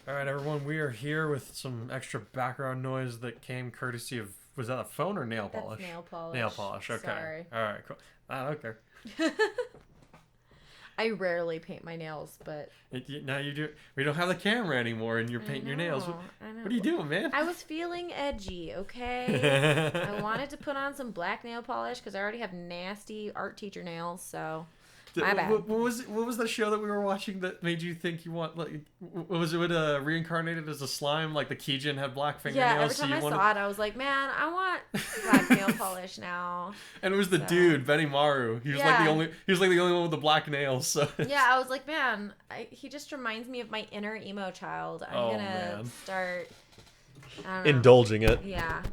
All right, everyone, we are here with some extra background noise that came courtesy of, was that a phone or nail polish? That's nail polish. Nail polish, okay. Sorry. All right, cool. I don't care. I rarely paint my nails, but... Now you do. We don't have the camera anymore and you're painting your nails. I know. What are you doing, man? I was feeling edgy, okay? I wanted to put on some black nail polish because I already have nasty art teacher nails, so... My bad. What was that show that we were watching that made you think you want, like, was it reincarnated as a slime, like the Keijin had black fingernails? Yeah, every time I saw it, I was like, man, I want black nail polish now. And it was the dude, Benny Maru. He was like the only one with the black nails. So yeah, I was like, man, he just reminds me of my inner emo child. I'm gonna start indulging it. Yeah.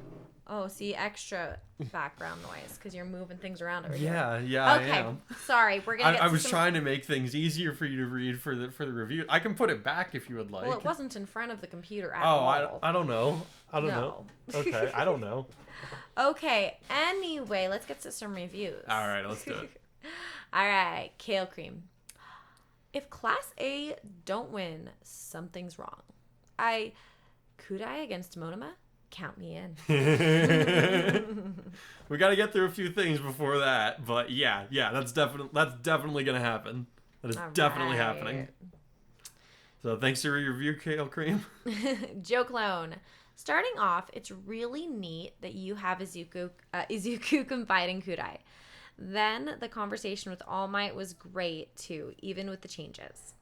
Oh, see, extra background noise because you're moving things around over here. Yeah, okay. I am. Sorry, we're gonna. I was trying to make things easier for you to read for the review. I can put it back if you would like. Well, it wasn't in front of the computer at all. I don't know. I don't know. Okay, I don't know. Okay. Anyway, let's get to some reviews. All right, let's do it. All right, Kale Cream. If Class A don't win, something's wrong. Kudai against Monoma. Count me in. We got to get through a few things before that, but yeah, that's definitely gonna happen. That is definitely happening. So thanks for your review, Kale Cream. Joe Clone. Starting off, it's really neat that you have Izuku confiding Kudai. Then the conversation with All Might was great too, even with the changes.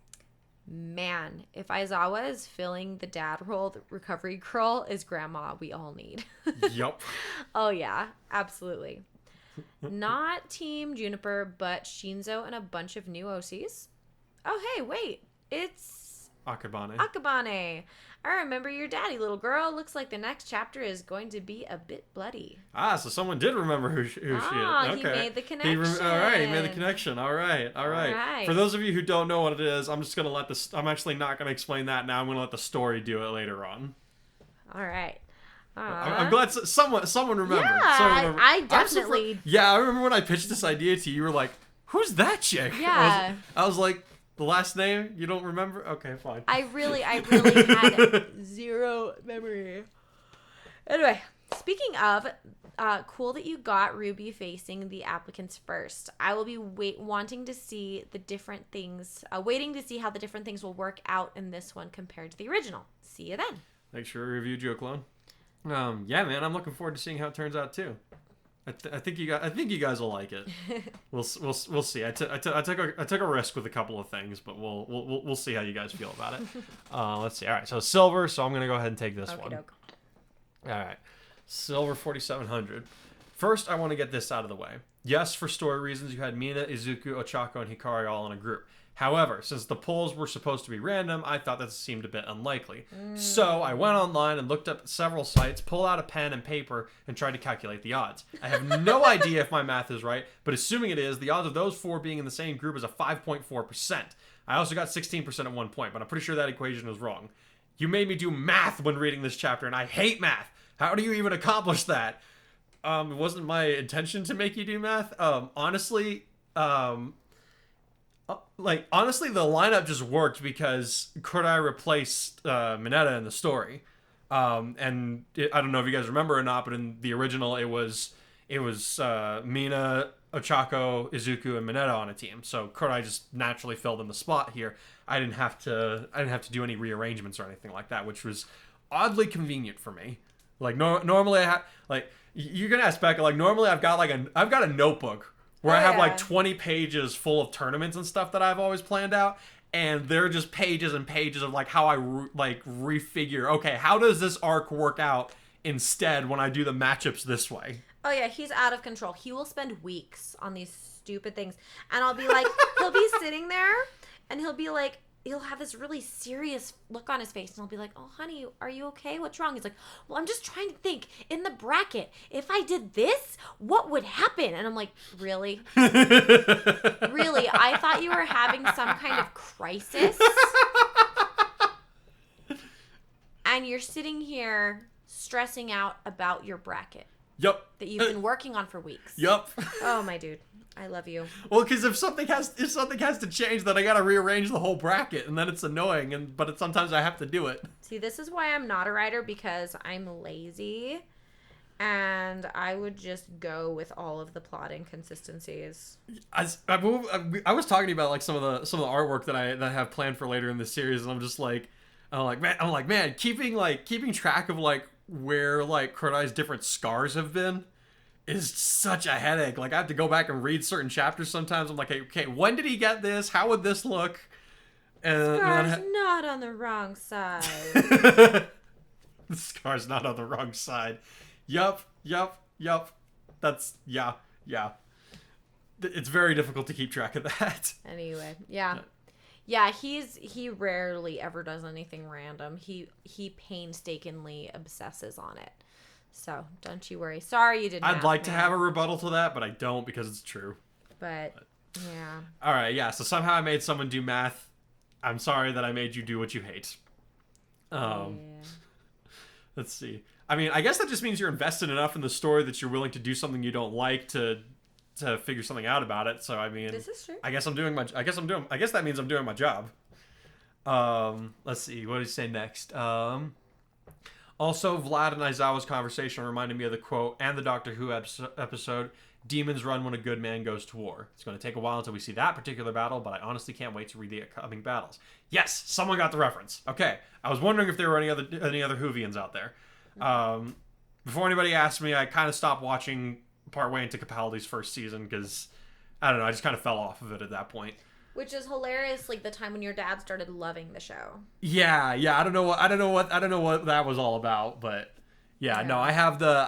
Man, if Aizawa is filling the dad role, the recovery girl is grandma we all need. Yup. Oh yeah, absolutely. Not Team Juniper, but Shinzo and a bunch of new OCs. Oh hey, wait. It's Akabane. I remember your daddy, little girl. Looks like the next chapter is going to be a bit bloody. So someone did remember who she is. Okay. He made the connection. All right, he made the connection. All right. For those of you who don't know what it is, I'm just going to let this... I'm actually not going to explain that now. I'm going to let the story do it later on. All right. I'm glad someone remembered. Yeah, I definitely... I remember when I pitched this idea to you, you were like, who's that chick? Yeah. I was like... The last name you don't remember? Okay, fine. I really had zero memory. Anyway, speaking of, cool that you got RWBY facing the applicants first. I will be waiting to see how the different things will work out in this one compared to the original. See you then. Thanks for your review, Joe Clone. Yeah, man, I'm looking forward to seeing how it turns out too. I think you guys will like it. We'll see. I took a risk with a couple of things, but we'll see how you guys feel about it. Let's see. All right, so silver. So I'm gonna go ahead and take this one. All right, silver 4700. First, I want to get this out of the way. Yes, for story reasons, you had Mina, Izuku, Ochako, and Hikari all in a group. However, since the polls were supposed to be random, I thought that seemed a bit unlikely. So I went online and looked up several sites, pulled out a pen and paper, and tried to calculate the odds. I have no idea if my math is right, but assuming it is, the odds of those four being in the same group is a 5.4%. I also got 16% at one point, but I'm pretty sure that equation was wrong. You made me do math when reading this chapter, and I hate math. How do you even accomplish that? It wasn't my intention to make you do math. Honestly, the lineup just worked because Kudai replaced Mineta in the story. I don't know if you guys remember or not, but in the original, it was Mina, Ochako, Izuku, and Mineta on a team. So Kudai just naturally filled in the spot here. I didn't have to do any rearrangements or anything like that, which was oddly convenient for me. Like normally I have you can ask Becca. Like normally I've got a notebook where I have like 20 pages full of tournaments and stuff that I've always planned out. And they're just pages and pages of like how I refigure, okay, how does this arc work out instead when I do the matchups this way? Oh yeah, he's out of control. He will spend weeks on these stupid things. And I'll be like, he'll be sitting there and he'll be like, he'll have this really serious look on his face, and I'll be like, oh, honey, are you okay? What's wrong? He's like, well, I'm just trying to think. In the bracket, if I did this, what would happen? And I'm like, really? Really? I thought you were having some kind of crisis? And you're sitting here stressing out about your bracket. Yup. that you've been working on for weeks. Yup. Oh, my dude. I love you. Well, because if something has to change, then I gotta rearrange the whole bracket, and then it's annoying. But sometimes I have to do it. See, this is why I'm not a writer, because I'm lazy, and I would just go with all of the plot inconsistencies. I was talking to you about like some of the artwork that I have planned for later in the series, and I'm like, man, keeping track of like where like Crotai's different scars have been is such a headache. Like, I have to go back and read certain chapters sometimes. I'm like, okay, when did he get this? How would this look? And Scar's not on the wrong side. The scar's not on the wrong side. Yup. That's, yeah. It's very difficult to keep track of that. Anyway, yeah, he rarely ever does anything random. He painstakingly obsesses on it. So, don't you worry. Sorry you didn't. I'd like to have a rebuttal to that, but I don't, because it's true. But yeah. All right, yeah. So somehow I made someone do math. I'm sorry that I made you do what you hate. Let's see. I mean, I guess that just means you're invested enough in the story that you're willing to do something you don't like to figure something out about it. So I mean, this is true. I guess that means I'm doing my job. Let's see. What did he say next? Also, Vlad and Aizawa's conversation reminded me of the quote and the Doctor Who episode, "Demons run when a good man goes to war." It's going to take a while until we see that particular battle, but I honestly can't wait to read the upcoming battles. Yes, someone got the reference. Okay, I was wondering if there were any other Whovians out there. Before anybody asked me, I kind of stopped watching partway into Capaldi's first season because, I don't know, I just kind of fell off of it at that point. Which is hilarious, like the time when your dad started loving the show. Yeah. I don't know what that was all about, but yeah. No, I have the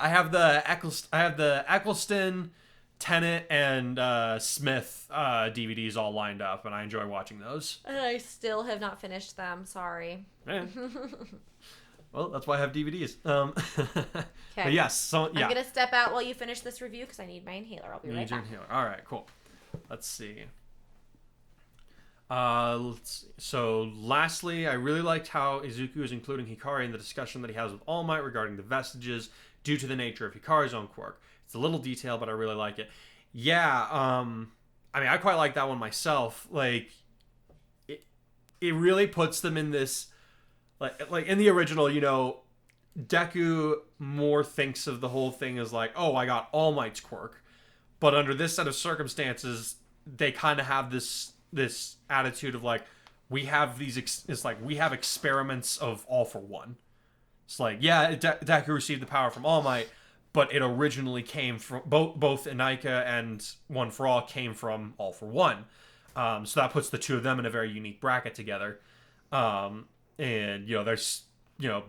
Eccleston, Tennant, and Smith DVDs all lined up, and I enjoy watching those. And I still have not finished them. Sorry. Well, that's why I have DVDs. Okay. But yes, so yeah. I'm gonna step out while you finish this review because I need my inhaler. I'll be right back. Inhaler. All right, cool. Let's see. So lastly, I really liked how Izuku is including Hikari in the discussion that he has with All Might regarding the vestiges due to the nature of Hikari's own quirk. It's a little detail, but I really like it. Yeah, I mean, I quite like that one myself. Like, it really puts them in this, like in the original, you know, Deku more thinks of the whole thing as like, oh, I got All Might's quirk. But under this set of circumstances, they kind of have this attitude of like, we have we have experiments of All for One. It's like, yeah, Deku received the power from All Might, but it originally came from both Enaika and One for All came from All for One. So that puts the two of them in a very unique bracket together. And you know, there's, you know,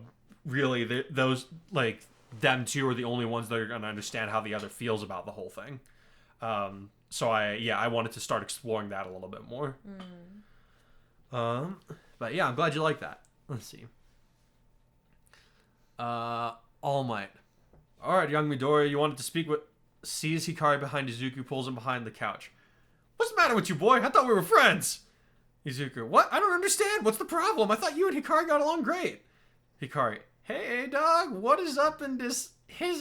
really those, like, them two are the only ones that are going to understand how the other feels about the whole thing. So I wanted to start exploring that a little bit more. But yeah, I'm glad you like that. Let's see. All Might. Alright, young Midori, you wanted to speak with... Sees Hikari behind Izuku, pulls him behind the couch. What's the matter with you, boy? I thought we were friends. Izuku, what? I don't understand. What's the problem? I thought you and Hikari got along great. Hikari, hey, dog, what is up in his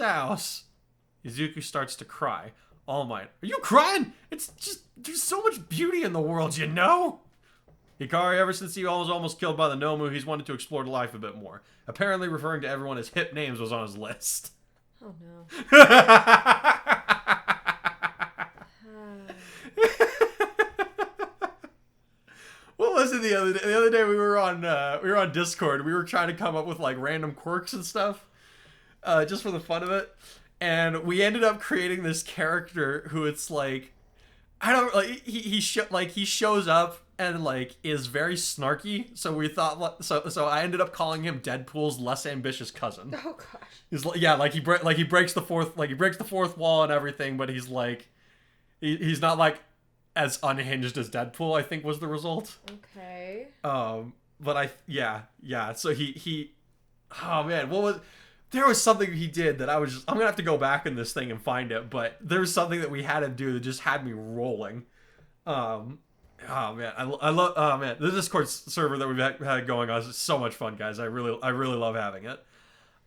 house? Izuku starts to cry. All Might, are you crying? It's just, there's so much beauty in the world, you know? Hikari, ever since he was almost killed by the Nomu, he's wanted to explore life a bit more. Apparently referring to everyone as hip names was on his list. Oh no. What was it the other day? We were on Discord. We were trying to come up with like random quirks and stuff, just for the fun of it. And we ended up creating this character who it's like, I don't like he shows up and like is very snarky. So we thought so I ended up calling him Deadpool's less ambitious cousin. Oh gosh. He's like, yeah, he breaks the fourth wall and everything, but he's like he's not like as unhinged as Deadpool, I think was the result. Okay. But so he oh man, there was something he did that I'm gonna have to go back in this thing and find it, but there was something that we had him do that just had me rolling. Oh man, I love, oh man, the Discord server that we've had going on is so much fun, guys. I really love having it.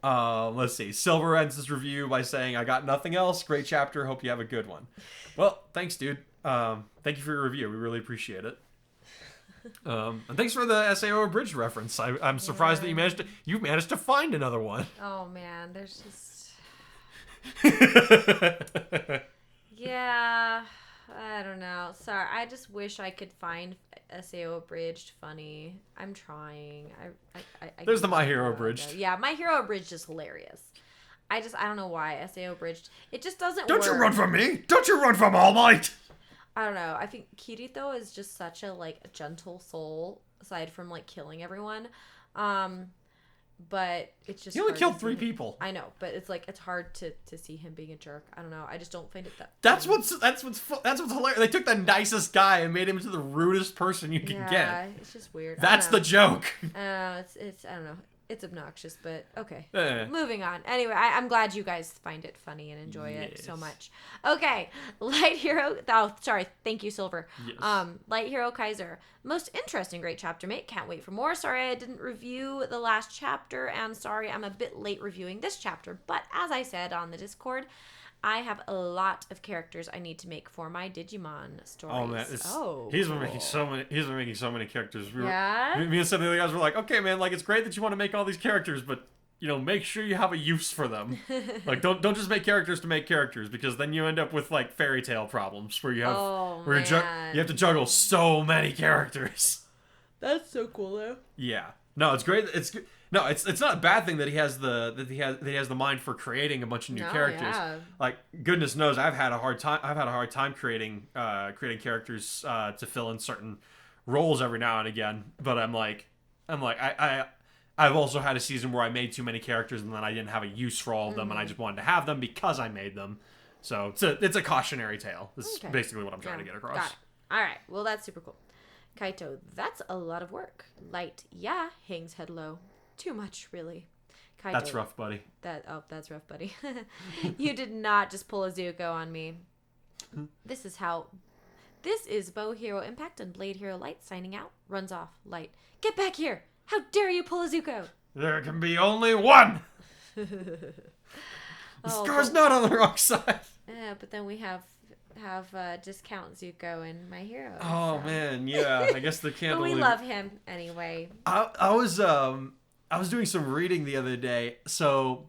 Let's see. Silver ends this review by saying, "I got nothing else. Great chapter. Hope you have a good one." Well, thanks, dude. Thank you for your review. We really appreciate it. And thanks for the SAO abridged reference. I'm surprised that you managed to find another one. Oh man, there's just yeah. I don't know. Sorry, I just wish I could find SAO abridged funny. I'm trying. I There's the My Hero abridged. Yeah, My Hero abridged is hilarious. I don't know why SAO abridged. It just doesn't Don't work. you run from me! Don't you run from All Might! I don't know. I think Kirito is just such a like a gentle soul, aside from like killing everyone. But it's just he only killed 3 people. I know, but it's like it's hard to see him being a jerk. I don't know. I just don't find it that. That's what's hilarious. They took the nicest guy and made him into the rudest person you can get. Yeah, it's just weird. That's the joke. It's I don't know. It's obnoxious, but okay. Moving on. Anyway, I'm glad you guys find it funny and enjoy it so much. Okay, Light Hero. Oh, sorry. Thank you, Silver. Yes. Light Hero Kaiser. Most interesting, great chapter, mate. Can't wait for more. Sorry I didn't review the last chapter, and sorry I'm a bit late reviewing this chapter. But as I said on the Discord, I have a lot of characters I need to make for my Digimon stories. Oh man, he's been making so many. He's been making so many characters. Me and some of the other guys were like, okay, man, like it's great that you want to make all these characters, but make sure you have a use for them. Like don't just make characters to make characters, because then you end up with like fairy tale problems where you have you have to juggle so many characters. That's so cool though. Yeah. No, it's great. It's not a bad thing that he has the mind for creating a bunch of new characters. Yeah. Like goodness knows, I've had a hard time creating characters to fill in certain roles every now and again. But I've also had a season where I made too many characters and then I didn't have a use for all of them, and I just wanted to have them because I made them. So it's a cautionary tale. This is basically what I'm trying to get across. Got it. All right. Well, that's super cool. Kaito, that's a lot of work. Light, yeah. Hangs head low. Too much, really. Kaito, that's rough, buddy. That's rough, buddy. You did not just pull a Zuko on me. This is Bow Hero Impact and Blade Hero Light signing out. Runs off. Light, get back here! How dare you pull a Zuko? There can be only one. The scar's not on the wrong side. Yeah, but then we have discount Zuko and My Hero. Oh man, yeah. I guess the candle. But we love him anyway. I was doing some reading the other day. So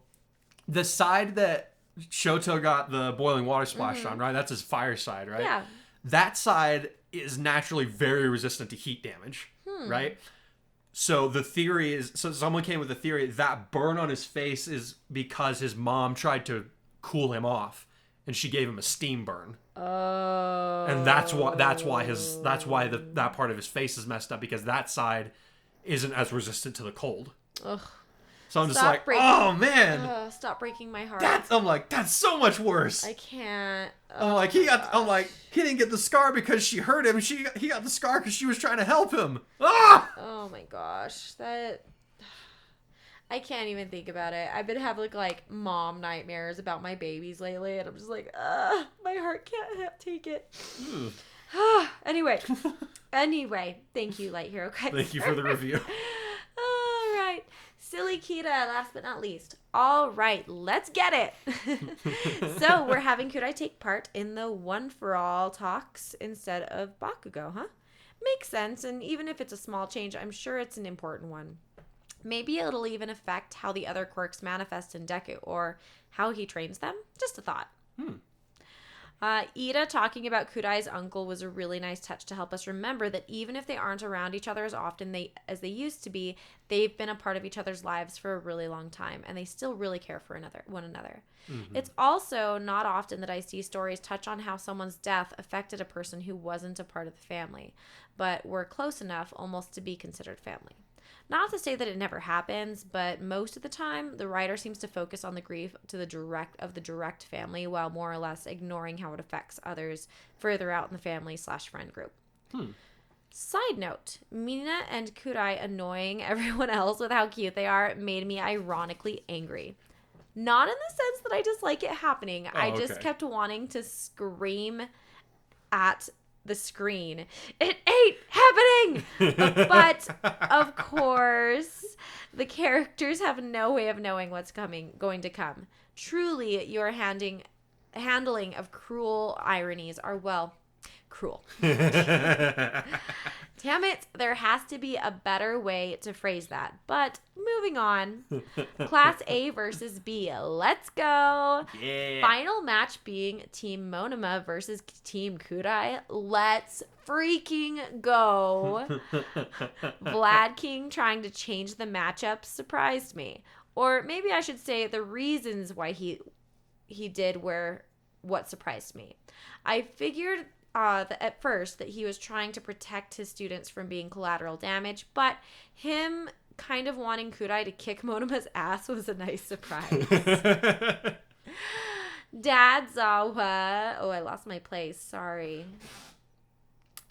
the side that Shoto got the boiling water splashed on, right? That's his fire side, right? Yeah. That side is naturally very resistant to heat damage, right? So the theory is, someone came with the theory that burn on his face is because his mom tried to cool him off, and she gave him a steam burn. Oh. And that's why that part of his face is messed up, because that side isn't as resistant to the cold. Ugh. So I'm just like, oh man, stop breaking my heart. That's so much worse. I can't. He didn't get the scar because she hurt him. He got the scar because she was trying to help him. Ah! Oh my gosh, I can't even think about it. I've been having like mom nightmares about my babies lately, and I'm just like, my heart can't take it. Anyway, thank you, Light Hero Kaiser. Thank you for the review. All right. Silly Kita, last but not least. All right, let's get it. So we're having Kudai take part in the One for All talks instead of Bakugo, huh? Makes sense, and even if it's a small change, I'm sure it's an important one. Maybe it'll even affect how the other quirks manifest in Deku, or how he trains them. Just a thought. Ida talking about Kudai's uncle was a really nice touch to help us remember that even if they aren't around each other as often as they used to be, they've been a part of each other's lives for a really long time, and they still really care for one another. It's also not often that I see stories touch on how someone's death affected a person who wasn't a part of the family, but were close enough almost to be considered family. Not to say that it never happens, but most of the time, the writer seems to focus on the grief to the direct family, while more or less ignoring how it affects others further out in the family/friend group. Side note, Mina and Kudai annoying everyone else with how cute they are made me ironically angry. Not in the sense that I dislike it happening. I just kept wanting to scream at the screen. It ain't happening! But, of course, the characters have no way of knowing what's going to come. Truly, your handling of cruel ironies are, well, cruel. Damn it, there has to be a better way to phrase that. But moving on. Class A versus B. Let's go. Yeah. Final match being Team Monoma versus Team Kudai. Let's freaking go. Vlad King trying to change the matchup surprised me. Or maybe I should say the reasons why he did what surprised me. I figured at first that he was trying to protect his students from being collateral damage, but him kind of wanting Kudai to kick Monoma's ass was a nice surprise. Dad Zawa, oh, I lost my place, sorry.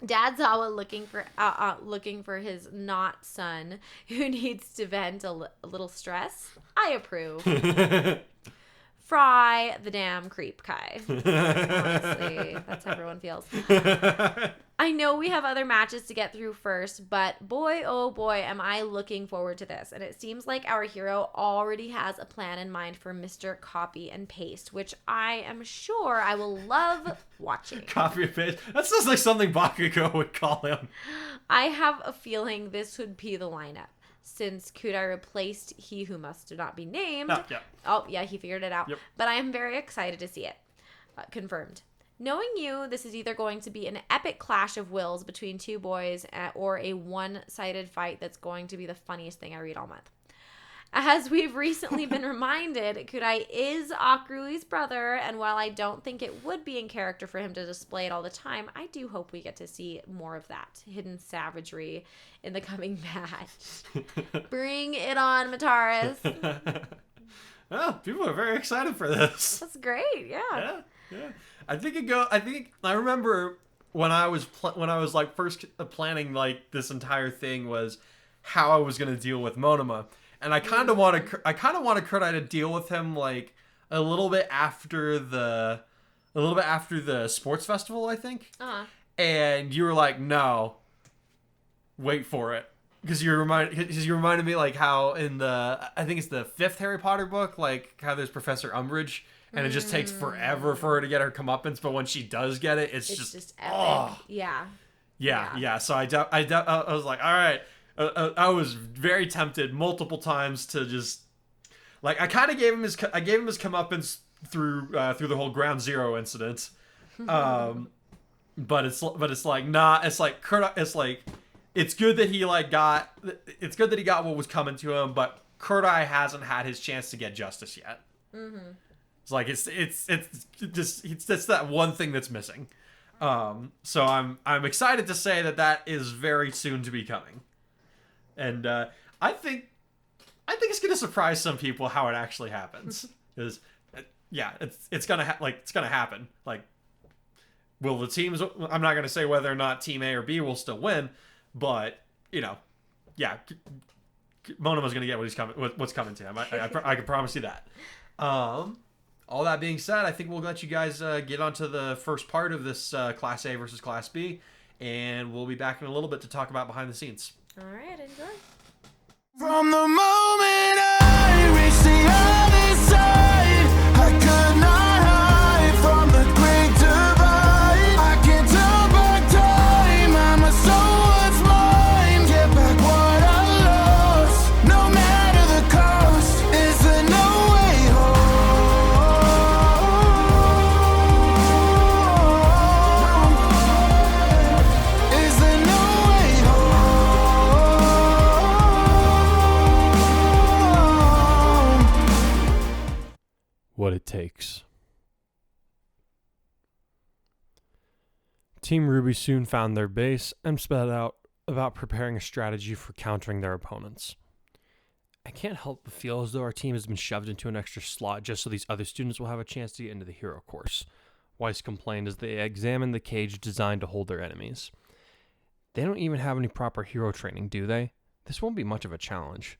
Dad Zawa looking for his not son who needs to vent a little stress. I approve. Fry the damn creep, Kai. Honestly, that's how everyone feels. I know we have other matches to get through first, but boy, oh boy, am I looking forward to this. And it seems like our hero already has a plan in mind for Mr. Copy and Paste, which I am sure I will love watching. Copy and paste? That sounds like something Bakugo would call him. I have a feeling this would be the lineup. Since Kudai replaced He Who Must Not Be Named. Oh, yeah, he figured it out. Yep. But I am very excited to see it. Confirmed. Knowing you, this is either going to be an epic clash of wills between two boys or a one-sided fight that's going to be the funniest thing I read all month. As we've recently been reminded, Kudai is Akurui's brother, and while I don't think it would be in character for him to display it all the time, I do hope we get to see more of that hidden savagery in the coming match. Bring it on, Mataris. Oh, people are very excited for this. That's great, yeah. I remember when I was like first planning like this entire thing was how I was going to deal with Monoma. And I kind of wanted Kudai to deal with him like a little bit after the sports festival, I think. Uh-huh. And you were like, no, wait for it, because you reminded me like how in I think it's the 5th Harry Potter book, like how there's Professor Umbridge, and it just takes forever for her to get her comeuppance, but when she does get it, it's just epic. Oh. Yeah. So I was like, all right. I was very tempted multiple times to just like I gave him his comeuppance through the whole Ground Zero incident, but it's like nah. It's like it's good that he got what was coming to him, but Kudai hasn't had his chance to get justice yet. Mm-hmm. It's like it's that one thing that's missing. So I'm excited to say that is very soon to be coming. And I think it's gonna surprise some people how it actually happens. Because it's gonna happen. Like, will the teams? I'm not gonna say whether or not Team A or B will still win, but Monoma's gonna get what's coming to him. I can promise you that. All that being said, I think we'll let you guys get onto the first part of this Class A versus Class B, and we'll be back in a little bit to talk about behind the scenes. All right, enjoy. From the moment I reached the other side, I could not hide from the great divide. I can't turn back time, I must know what's mine. Get back what I lost, no matter the cost. Is there no way home? Is there no way What it takes. Team RWBY soon found their base and sped out about preparing a strategy for countering their opponents. I can't help but feel as though our team has been shoved into an extra slot just so these other students will have a chance to get into the hero course, Weiss complained as they examined the cage designed to hold their enemies. They don't even have any proper hero training, do they? This won't be much of a challenge.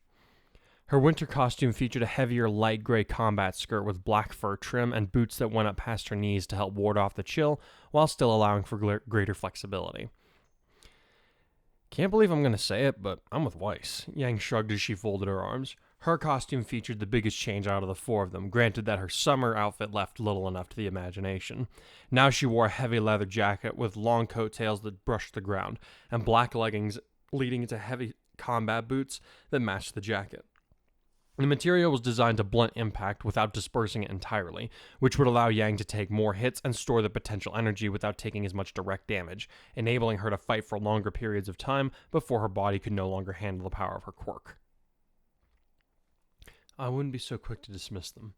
Her winter costume featured a heavier light gray combat skirt with black fur trim and boots that went up past her knees to help ward off the chill while still allowing for greater flexibility. Can't believe I'm going to say it, but I'm with Weiss. Yang shrugged as she folded her arms. Her costume featured the biggest change out of the four of them, granted that her summer outfit left little enough to the imagination. Now she wore a heavy leather jacket with long coattails that brushed the ground, and black leggings leading into heavy combat boots that matched the jacket. The material was designed to blunt impact without dispersing it entirely, which would allow Yang to take more hits and store the potential energy without taking as much direct damage, enabling her to fight for longer periods of time before her body could no longer handle the power of her quirk. I wouldn't be so quick to dismiss them,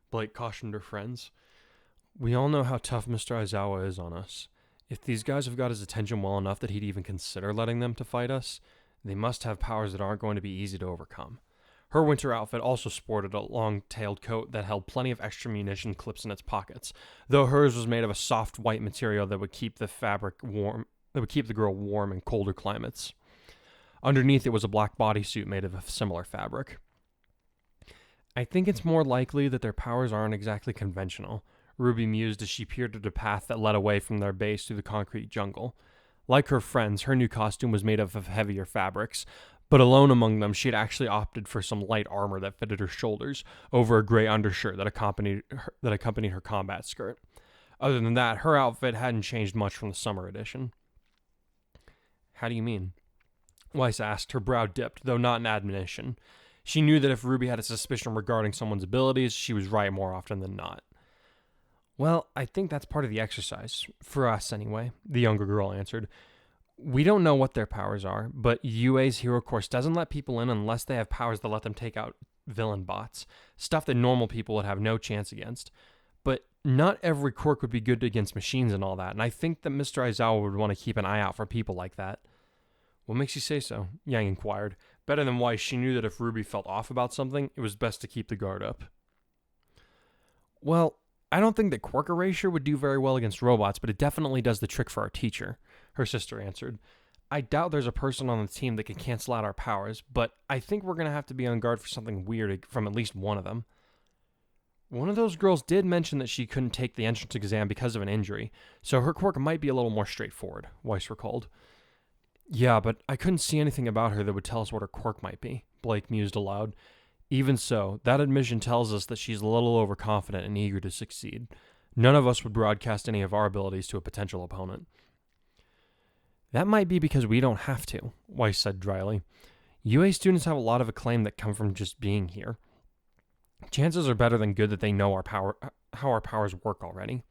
Blake cautioned her friends. We all know how tough Mr. Aizawa is on us. If these guys have got his attention well enough that he'd even consider letting them to fight us, they must have powers that aren't going to be easy to overcome. Her winter outfit also sported a long-tailed coat that held plenty of extra munition clips in its pockets, though hers was made of a soft white material that would keep the girl warm in colder climates. Underneath it was a black bodysuit made of a similar fabric. I think it's more likely that their powers aren't exactly conventional, Ruby mused as she peered at a path that led away from their base through the concrete jungle. Like her friends, her new costume was made of heavier fabrics, but alone among them, she had actually opted for some light armor that fitted her shoulders over a gray undershirt that accompanied her combat skirt. Other than that, her outfit hadn't changed much from the summer edition. How do you mean? Weiss asked, her brow dipped, though not in admonition. She knew that if Ruby had a suspicion regarding someone's abilities, she was right more often than not. Well, I think that's part of the exercise. For us, anyway, the younger girl answered. We don't know what their powers are, but UA's hero course doesn't let people in unless they have powers that let them take out villain bots, stuff that normal people would have no chance against. But not every quirk would be good against machines and all that, and I think that Mr. Aizawa would want to keep an eye out for people like that. What makes you say so? Yang inquired. Better than Weiss, she knew that if Ruby felt off about something, it was best to keep the guard up. Well, I don't think that quirk erasure would do very well against robots, but it definitely does the trick for our teacher, her sister answered. I doubt there's a person on the team that can cancel out our powers, but I think we're going to have to be on guard for something weird from at least one of them. One of those girls did mention that she couldn't take the entrance exam because of an injury, so her quirk might be a little more straightforward, Weiss recalled. Yeah, but I couldn't see anything about her that would tell us what her quirk might be, Blake mused aloud. Even so, that admission tells us that she's a little overconfident and eager to succeed. None of us would broadcast any of our abilities to a potential opponent. That might be because we don't have to, Weiss said dryly. UA students have a lot of acclaim that come from just being here. Chances are better than good that they know how our powers work already.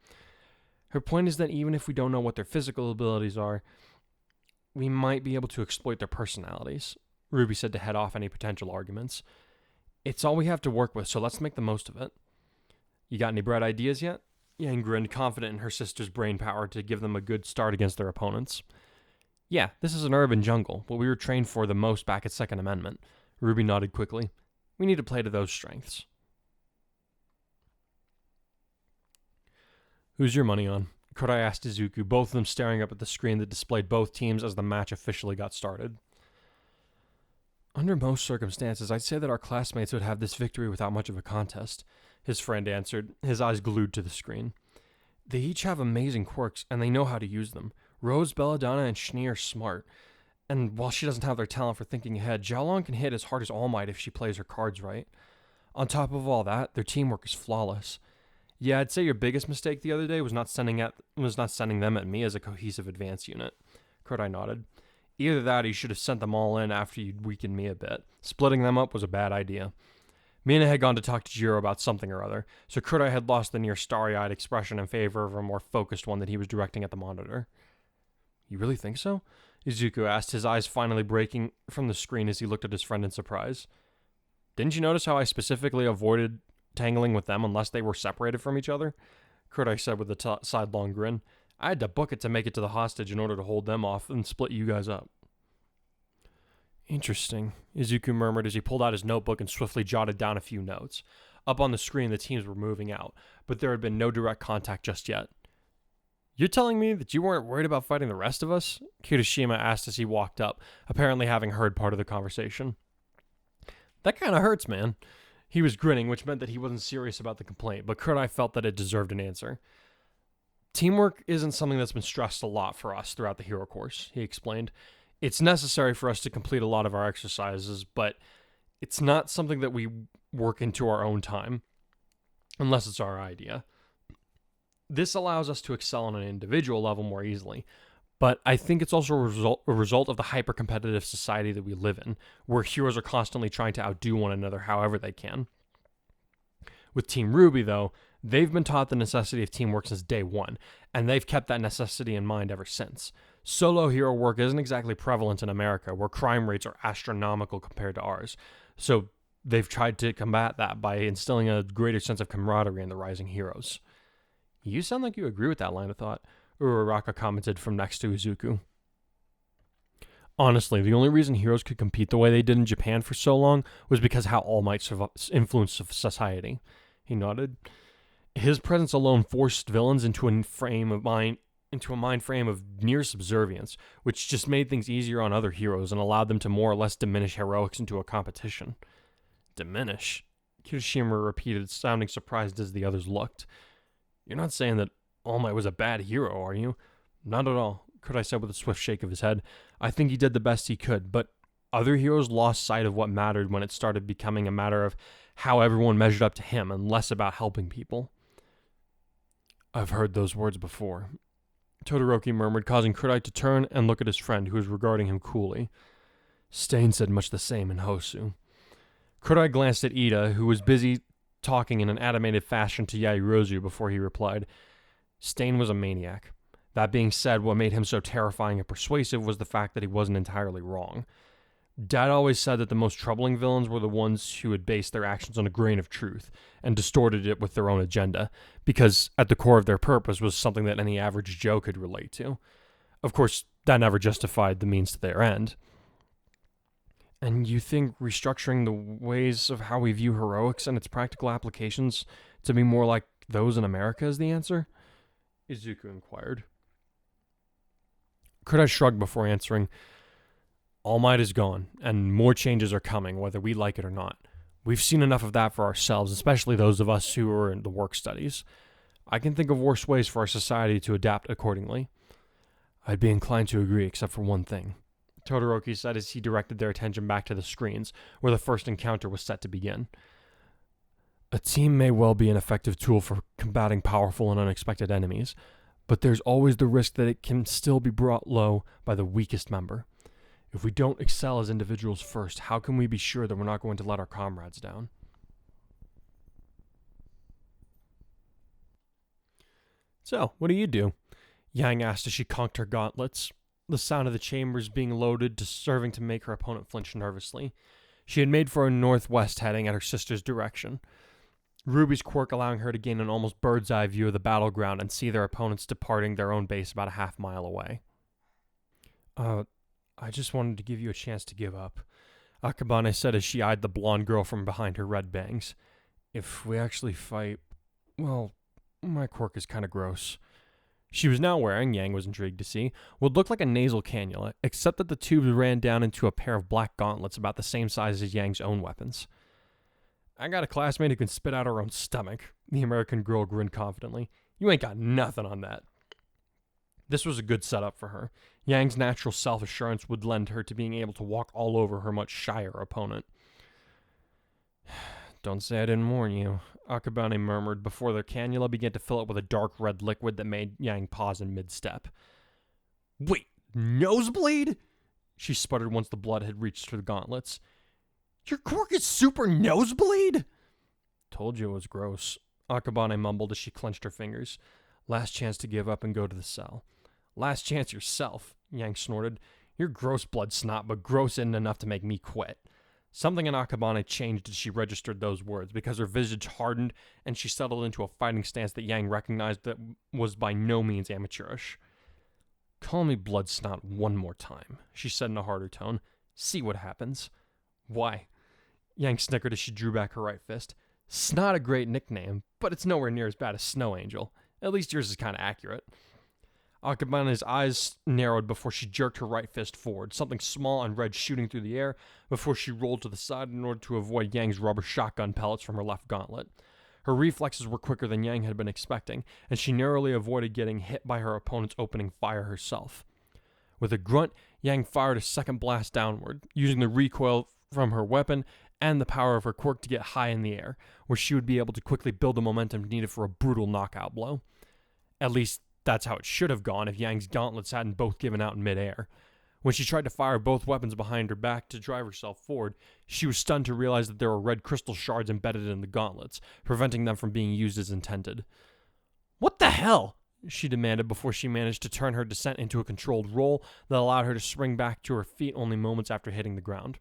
Her point is that even if we don't know what their physical abilities are, we might be able to exploit their personalities, Ruby said to head off any potential arguments. It's all we have to work with, so let's make the most of it. You got any bright ideas yet? Yang grinned, confident in her sister's brain power to give them a good start against their opponents. Yeah, this is an urban jungle, what we were trained for the most back at Second Amendment. Ruby nodded quickly. We need to play to those strengths. Who's your money on? Kodai asked Izuku, both of them staring up at the screen that displayed both teams as the match officially got started. Under most circumstances, I'd say that our classmates would have this victory without much of a contest, his friend answered, his eyes glued to the screen. They each have amazing quirks, and they know how to use them. Rose, Belladonna, and Schnee are smart. And while she doesn't have their talent for thinking ahead, Xiaolong can hit as hard as All Might if she plays her cards right. On top of all that, their teamwork is flawless. Yeah, I'd say your biggest mistake the other day was not sending them at me as a cohesive advance unit. Kodai nodded. Either that or you should have sent them all in after you'd weakened me a bit. Splitting them up was a bad idea. Mina had gone to talk to Jiro about something or other, so Kodai had lost the near starry-eyed expression in favor of a more focused one that he was directing at the monitor. You really think so? Izuku asked, his eyes finally breaking from the screen as he looked at his friend in surprise. Didn't you notice how I specifically avoided tangling with them unless they were separated from each other? Kodai said with a sidelong grin. I had to book it to make it to the hostage in order to hold them off and split you guys up. Interesting, Izuku murmured as he pulled out his notebook and swiftly jotted down a few notes. Up on the screen, the teams were moving out, but there had been no direct contact just yet. You're telling me that you weren't worried about fighting the rest of us? Kirishima asked as he walked up, apparently having heard part of the conversation. That kind of hurts, man. He was grinning, which meant that he wasn't serious about the complaint, but Kurt I felt that it deserved an answer. Teamwork isn't something that's been stressed a lot for us throughout the hero course, he explained. It's necessary for us to complete a lot of our exercises, but it's not something that we work into our own time, unless it's our idea. This allows us to excel on an individual level more easily, but I think it's also a result of the hyper-competitive society that we live in, where heroes are constantly trying to outdo one another however they can. With Team RWBY, though, they've been taught the necessity of teamwork since day one, and they've kept that necessity in mind ever since. Solo hero work isn't exactly prevalent in America, where crime rates are astronomical compared to ours, so they've tried to combat that by instilling a greater sense of camaraderie in the rising heroes. You sound like you agree with that line of thought, Uraraka commented from next to Izuku. Honestly, the only reason heroes could compete the way they did in Japan for so long was because how All Might influenced society. He nodded. His presence alone forced villains into a mind frame of near subservience, which just made things easier on other heroes and allowed them to more or less diminish heroics into a competition. Diminish? Kirishima repeated, sounding surprised as the others looked. You're not saying that All Might was a bad hero, are you? Not at all, Kudai said with a swift shake of his head. I think he did the best he could, but other heroes lost sight of what mattered when it started becoming a matter of how everyone measured up to him and less about helping people. I've heard those words before, Todoroki murmured, causing Kudai to turn and look at his friend, who was regarding him coolly. Stain said much the same in Hosu. Kudai glanced at Ida, who was busy talking in an animated fashion to Yairozu before he replied. Stain was a maniac. That being said, what made him so terrifying and persuasive was the fact that he wasn't entirely wrong. Dad always said that the most troubling villains were the ones who had based their actions on a grain of truth and distorted it with their own agenda, because at the core of their purpose was something that any average Joe could relate to. Of course, that never justified the means to their end. And you think restructuring the ways of how we view heroics and its practical applications to be more like those in America is the answer? Izuku inquired. Kudai shrugged before answering. All Might is gone, and more changes are coming, whether we like it or not. We've seen enough of that for ourselves, especially those of us who are in the work studies. I can think of worse ways for our society to adapt accordingly. I'd be inclined to agree, except for one thing, Todoroki said as he directed their attention back to the screens, where the first encounter was set to begin. A team may well be an effective tool for combating powerful and unexpected enemies, but there's always the risk that it can still be brought low by the weakest member. If we don't excel as individuals first, how can we be sure that we're not going to let our comrades down? So, what do you do? Yang asked as she conked her gauntlets, the sound of the chambers being loaded serving to make her opponent flinch nervously. She had made for a northwest heading at her sister's direction, Ruby's quirk allowing her to gain an almost bird's-eye view of the battleground and see their opponents departing their own base about a half-mile away. I just wanted to give you a chance to give up, Akabane said as she eyed the blonde girl from behind her red bangs. If we actually fight, well, my quirk is kind of gross. She was now wearing, Yang was intrigued to see, what looked like a nasal cannula, except that the tubes ran down into a pair of black gauntlets about the same size as Yang's own weapons. I got a classmate who can spit out her own stomach, the American girl grinned confidently. You ain't got nothing on that. This was a good setup for her. Yang's natural self-assurance would lend her to being able to walk all over her much shyer opponent. Don't say I didn't warn you, Akabane murmured before their cannula began to fill up with a dark red liquid that made Yang pause in mid-step. Wait, nosebleed? She sputtered once the blood had reached her gauntlets. Your quirk is super nosebleed? Told you it was gross, Akabane mumbled as she clenched her fingers. Last chance to give up and go to the cell. Last chance yourself, Yang snorted. You're gross blood snot, but gross isn't enough to make me quit. Something in Akabane changed as she registered those words, because her visage hardened and she settled into a fighting stance that Yang recognized that was by no means amateurish. Call me blood snot one more time, she said in a harder tone. See what happens. Why? Yang snickered as she drew back her right fist. Snot a great nickname, but it's nowhere near as bad as Snow Angel. At least yours is kind of accurate. Akabane's eyes narrowed before she jerked her right fist forward, something small and red shooting through the air before she rolled to the side in order to avoid Yang's rubber shotgun pellets from her left gauntlet. Her reflexes were quicker than Yang had been expecting, and she narrowly avoided getting hit by her opponent's opening fire herself. With a grunt, Yang fired a second blast downward, using the recoil from her weapon and the power of her quirk to get high in the air, where she would be able to quickly build the momentum needed for a brutal knockout blow. At least, that's how it should have gone if Yang's gauntlets hadn't both given out in midair. When she tried to fire both weapons behind her back to drive herself forward, she was stunned to realize that there were red crystal shards embedded in the gauntlets, preventing them from being used as intended. "What the hell?" she demanded before she managed to turn her descent into a controlled roll that allowed her to spring back to her feet only moments after hitting the ground.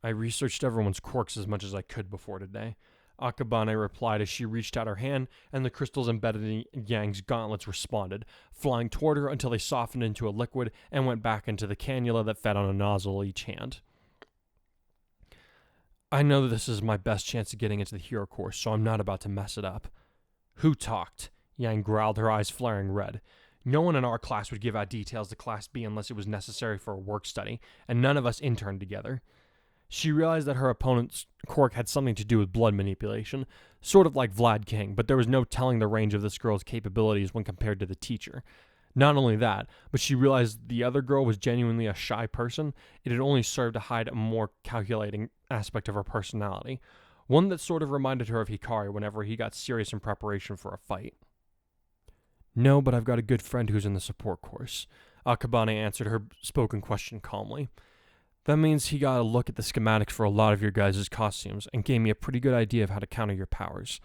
"I researched everyone's quirks as much as I could before today," Akabane replied as she reached out her hand, and the crystals embedded in Yang's gauntlets responded, flying toward her until they softened into a liquid and went back into the cannula that fed on a nozzle each hand. "I know that this is my best chance of getting into the hero course, so I'm not about to mess it up." "Who talked?" Yang growled, her eyes flaring red. "No one in our class would give out details to Class B unless it was necessary for a work study, and none of us interned together." She realized that her opponent's quirk had something to do with blood manipulation, sort of like Vlad King, but there was no telling the range of this girl's capabilities when compared to the teacher. Not only that, but she realized the other girl was genuinely a shy person. It had only served to hide a more calculating aspect of her personality, one that sort of reminded her of Hikari whenever he got serious in preparation for a fight. "No, but I've got a good friend who's in the support course," Akabane answered her spoken question calmly. "That means he got a look at the schematics for a lot of your guys' costumes and gave me a pretty good idea of how to counter your powers.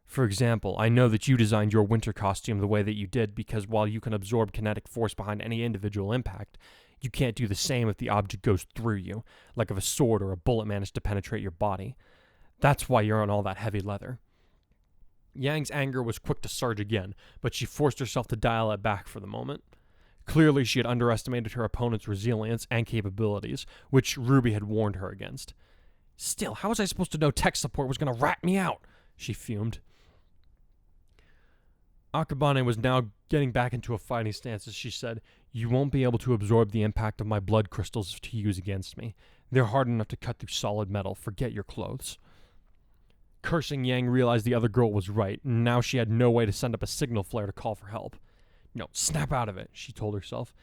For example, I know that you designed your winter costume the way that you did because while you can absorb kinetic force behind any individual impact, you can't do the same if the object goes through you, like if a sword or a bullet managed to penetrate your body. That's why you're on all that heavy leather." Yang's anger was quick to surge again, but she forced herself to dial it back for the moment. Clearly, she had underestimated her opponent's resilience and capabilities, which RWBY had warned her against. "Still, how was I supposed to know tech support was going to rat me out?" she fumed. Akabane was now getting back into a fighting stance as she said, "You won't be able to absorb the impact of my blood crystals to use against me. They're hard enough to cut through solid metal. Forget your clothes." Cursing, Yang realized the other girl was right, and now she had no way to send up a signal flare to call for help. "No, snap out of it," she told herself.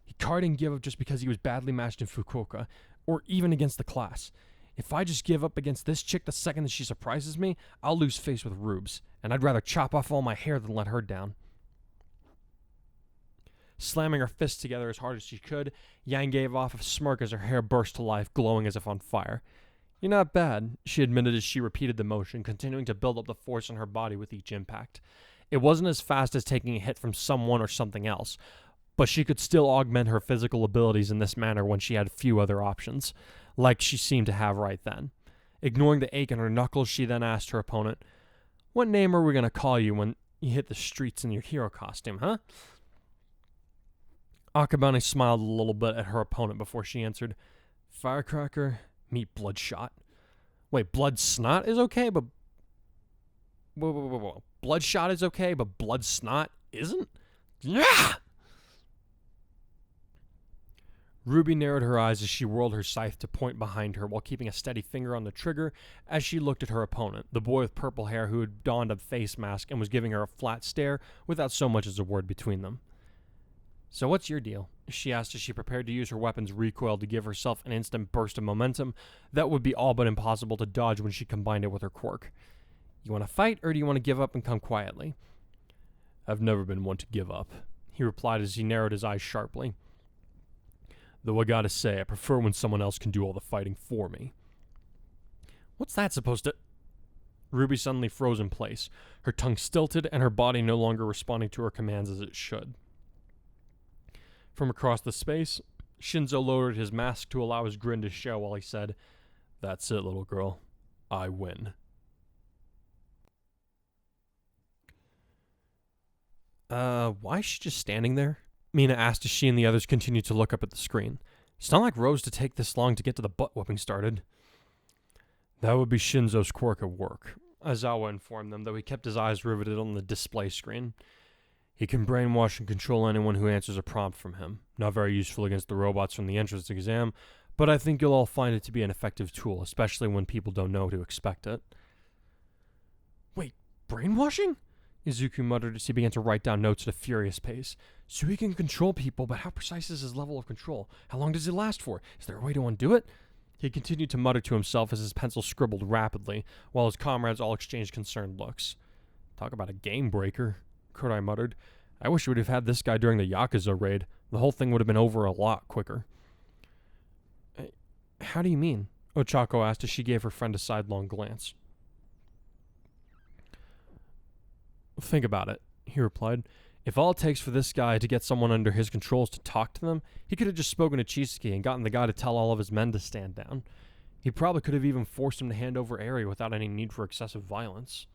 "Hikari didn't give up just because he was badly matched in Fukuoka, or even against the class. If I just give up against this chick the second that she surprises me, I'll lose face with RWBY's, and I'd rather chop off all my hair than let her down." Slamming her fists together as hard as she could, Yang gave off a smirk as her hair burst to life, glowing as if on fire. "You're not bad," she admitted as she repeated the motion, continuing to build up the force in her body with each impact. It wasn't as fast as taking a hit from someone or something else, but she could still augment her physical abilities in this manner when she had few other options, like she seemed to have right then. Ignoring the ache in her knuckles, she then asked her opponent, "What name are we going to call you when you hit the streets in your hero costume, huh?" Akabane smiled a little bit at her opponent before she answered, "Firecracker, meet Bloodshot." "Wait, Blood Snot is okay, but... Whoa. Bloodshot is okay, but Blood Snot isn't?" Yeah! RWBY narrowed her eyes as she whirled her scythe to point behind her while keeping a steady finger on the trigger as she looked at her opponent, the boy with purple hair who had donned a face mask and was giving her a flat stare without so much as a word between them. "So what's your deal?" she asked as she prepared to use her weapon's recoil to give herself an instant burst of momentum that would be all but impossible to dodge when she combined it with her quirk. "You want to fight, or do you want to give up and come quietly?" "I've never been one to give up," he replied as he narrowed his eyes sharply. "Though I gotta say, I prefer when someone else can do all the fighting for me." "What's that supposed to..." RWBY suddenly froze in place, her tongue stilted and her body no longer responding to her commands as it should. From across the space, Shinzo lowered his mask to allow his grin to show while he said, "That's it, little girl. I win." Why is she just standing there?" Mina asked as she and the others continued to look up at the screen. "It's not like Rose to take this long to get to the butt-whooping started." "That would be Shinzo's quirk at work," Aizawa informed them, though he kept his eyes riveted on the display screen. He can brainwash and control anyone who answers a prompt from him. Not very useful against the robots from the entrance exam, but I think you'll all find it to be an effective tool, especially when people don't know to expect it. Wait, brainwashing? Izuku muttered as he began to write down notes at a furious pace. So he can control people, but how precise is his level of control? How long does it last for? Is there a way to undo it? He continued to mutter to himself as his pencil scribbled rapidly, while his comrades all exchanged concerned looks. Talk about a game breaker, Kodai muttered. I wish we would have had this guy during the Yakuza raid. The whole thing would have been over a lot quicker. How do you mean? Ochako asked as she gave her friend a sidelong glance. Think about it, he replied. If all it takes for this guy to get someone under his control is to talk to them, he could have just spoken to Chisaki and gotten the guy to tell all of his men to stand down. He probably could have even forced him to hand over Eri without any need for excessive violence.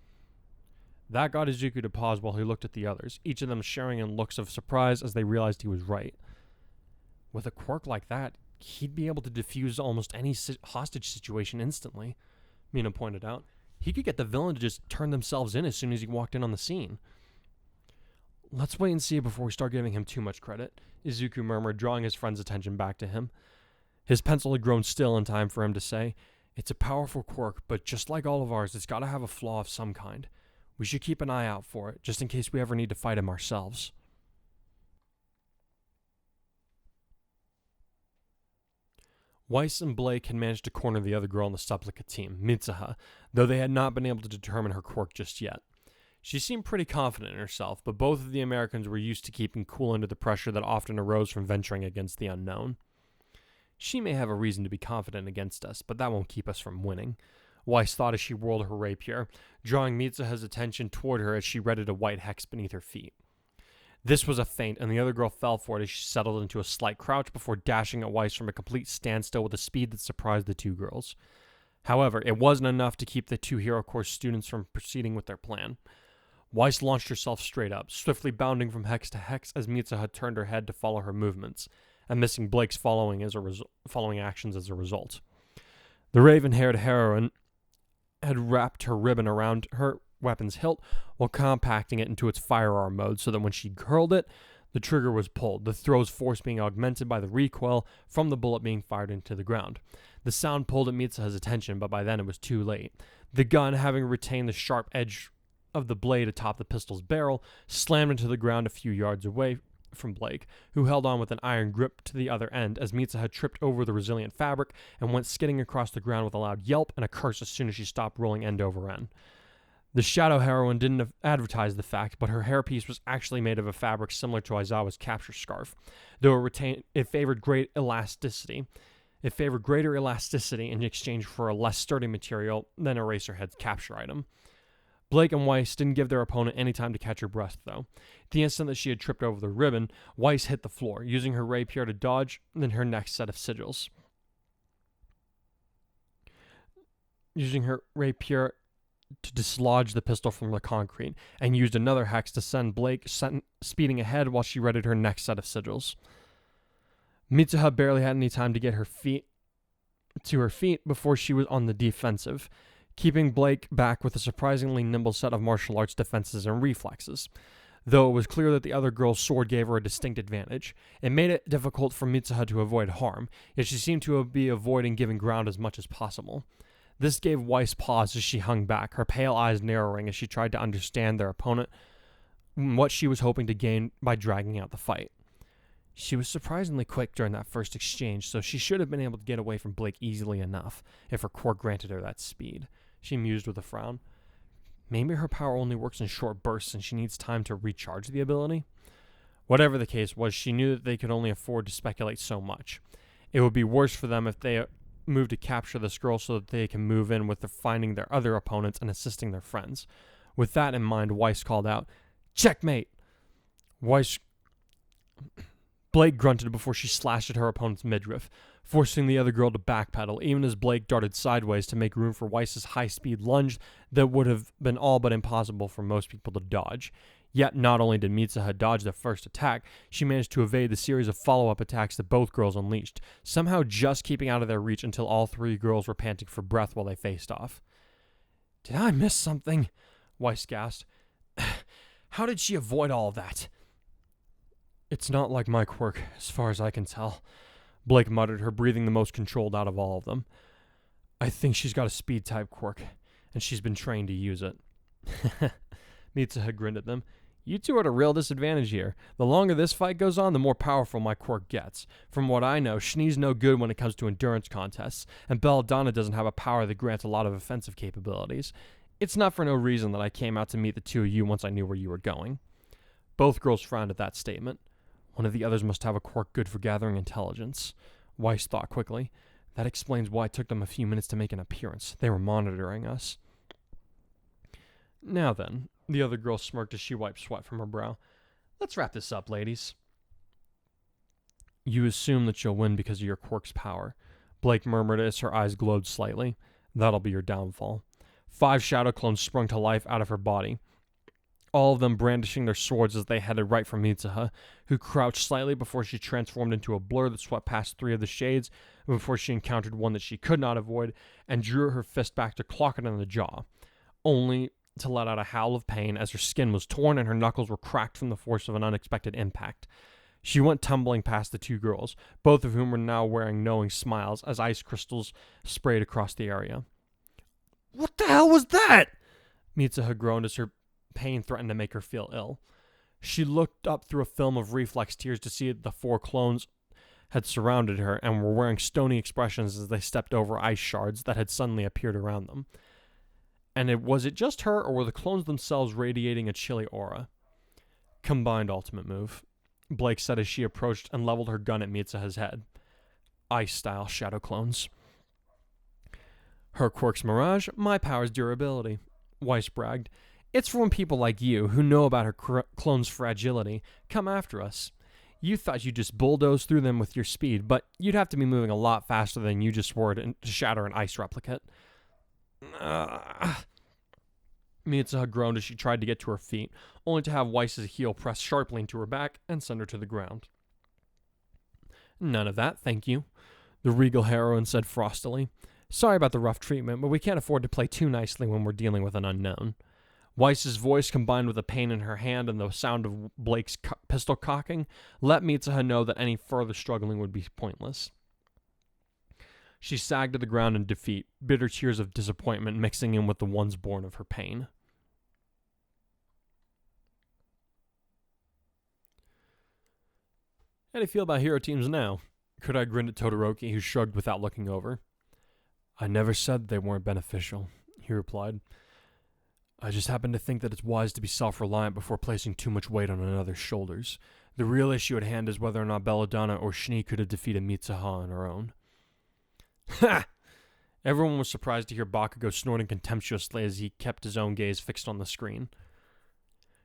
That got Izuku to pause while he looked at the others, each of them sharing in looks of surprise as they realized he was right. With a quirk like that, he'd be able to defuse almost any hostage situation instantly, Mina pointed out. He could get the villain to just turn themselves in as soon as he walked in on the scene. Let's wait and see before we start giving him too much credit, Izuku murmured, drawing his friend's attention back to him. His pencil had grown still in time for him to say, It's a powerful quirk, but just like all of ours, it's got to have a flaw of some kind. We should keep an eye out for it, just in case we ever need to fight him ourselves. Weiss and Blake had managed to corner the other girl on the supplicant team, Mitsuha, though they had not been able to determine her quirk just yet. She seemed pretty confident in herself, but both of the Americans were used to keeping cool under the pressure that often arose from venturing against the unknown. She may have a reason to be confident against us, but that won't keep us from winning, Weiss thought as she whirled her rapier, drawing Mitsuha's attention toward her as she readied a white hex beneath her feet. This was a feint, and the other girl fell for it as she settled into a slight crouch before dashing at Weiss from a complete standstill with a speed that surprised the two girls. However, it wasn't enough to keep the two Hero Course students from proceeding with their plan. Weiss launched herself straight up, swiftly bounding from hex to hex as Mitsuha turned her head to follow her movements, and missing Blake's following actions as a result. The raven-haired heroine had wrapped her ribbon around her weapon's hilt while compacting it into its firearm mode so that when she hurled it, the trigger was pulled, the throw's force being augmented by the recoil from the bullet being fired into the ground. The sound pulled at Mitsuha's attention, but by then it was too late. The gun, having retained the sharp edge of the blade atop the pistol's barrel, slammed into the ground a few yards away from Blake, who held on with an iron grip to the other end as Mitsuha tripped over the resilient fabric and went skidding across the ground with a loud yelp and a curse as soon as she stopped rolling end over end. The shadow heroine didn't advertise the fact, but her hairpiece was actually made of a fabric similar to Aizawa's capture scarf, though it favored greater elasticity in exchange for a less sturdy material than Eraserhead's capture item. Blake and Weiss didn't give their opponent any time to catch her breath, though. The instant that she had tripped over the ribbon, Weiss hit the floor, using her rapier to dodge her next set of sigils. Using her rapier to dislodge the pistol from the concrete, and used another hex to send Blake speeding ahead while she readied her next set of sigils. Mitsuha barely had any time to get to her feet before she was on the defensive, keeping Blake back with a surprisingly nimble set of martial arts defenses and reflexes. Though it was clear that the other girl's sword gave her a distinct advantage, it made it difficult for Mitsuha to avoid harm, yet she seemed to be avoiding giving ground as much as possible. This gave Weiss pause as she hung back, her pale eyes narrowing as she tried to understand their opponent and what she was hoping to gain by dragging out the fight. She was surprisingly quick during that first exchange, so she should have been able to get away from Blake easily enough, if her quirk granted her that speed, she mused with a frown. Maybe her power only works in short bursts and she needs time to recharge the ability? Whatever the case was, she knew that they could only afford to speculate so much. It would be worse for them if they moved to capture this girl so that they can move in with finding their other opponents and assisting their friends. With that in mind, Weiss called out, "Checkmate!" Blake grunted before she slashed at her opponent's midriff, forcing the other girl to backpedal, even as Blake darted sideways to make room for Weiss's high-speed lunge that would have been all but impossible for most people to dodge. Yet not only did Mitsuha dodge the first attack, she managed to evade the series of follow-up attacks that both girls unleashed, somehow just keeping out of their reach until all three girls were panting for breath while they faced off. "Did I miss something?" Weiss gasped. "How did she avoid all of that?" It's not like my quirk, as far as I can tell, Blake muttered, her breathing the most controlled out of all of them. I think she's got a speed-type quirk, and she's been trained to use it. Mitsuha grinned at them. You two are at a real disadvantage here. The longer this fight goes on, the more powerful my quirk gets. From what I know, Shnee's no good when it comes to endurance contests, and Belladonna doesn't have a power that grants a lot of offensive capabilities. It's not for no reason that I came out to meet the two of you once I knew where you were going. Both girls frowned at that statement. One of the others must have a quirk good for gathering intelligence. Weiss thought quickly. That explains why it took them a few minutes to make an appearance. They were monitoring us. Now then, the other girl smirked as she wiped sweat from her brow. Let's wrap this up, ladies. You assume that you'll win because of your quirk's power, Blake murmured as her eyes glowed slightly. That'll be your downfall. 5 shadow clones sprung to life out of her body, all of them brandishing their swords as they headed right for Mitsuha, who crouched slightly before she transformed into a blur that swept past 3 of the shades before she encountered one that she could not avoid and drew her fist back to clock it in the jaw, only to let out a howl of pain as her skin was torn and her knuckles were cracked from the force of an unexpected impact. She went tumbling past the 2 girls, both of whom were now wearing knowing smiles as ice crystals sprayed across the area. What the hell was that? Mitsuha groaned as her pain threatened to make her feel ill. She looked up through a film of reflex tears to see that the 4 clones had surrounded her and were wearing stony expressions as they stepped over ice shards that had suddenly appeared around them. And was it just her, or were the clones themselves radiating a chilly aura? Combined ultimate move, Blake said as she approached and leveled her gun at Mitsuha's head. Ice-style shadow clones. Her quirk's mirage, my power's durability, Weiss bragged. It's for when people like you, who know about her clone's fragility, come after us. You thought you'd just bulldoze through them with your speed, but you'd have to be moving a lot faster than you just were to shatter an ice replicate. Mitsuha groaned as she tried to get to her feet, only to have Weiss's heel pressed sharply into her back and send her to the ground. None of that, thank you, the regal heroine said frostily. Sorry about the rough treatment, but we can't afford to play too nicely when we're dealing with an unknown. Weiss's voice, combined with the pain in her hand and the sound of Blake's pistol cocking, let Mitsuha know that any further struggling would be pointless. She sagged to the ground in defeat, bitter tears of disappointment mixing in with the ones born of her pain. How do you feel about hero teams now? Kudai grinned at Todoroki, who shrugged without looking over. I never said they weren't beneficial, he replied. I just happen to think that it's wise to be self-reliant before placing too much weight on another's shoulders. The real issue at hand is whether or not Belladonna or Schnee could have defeated Mitsuha on her own. Ha! Everyone was surprised to hear Bakugo snorting contemptuously as he kept his own gaze fixed on the screen.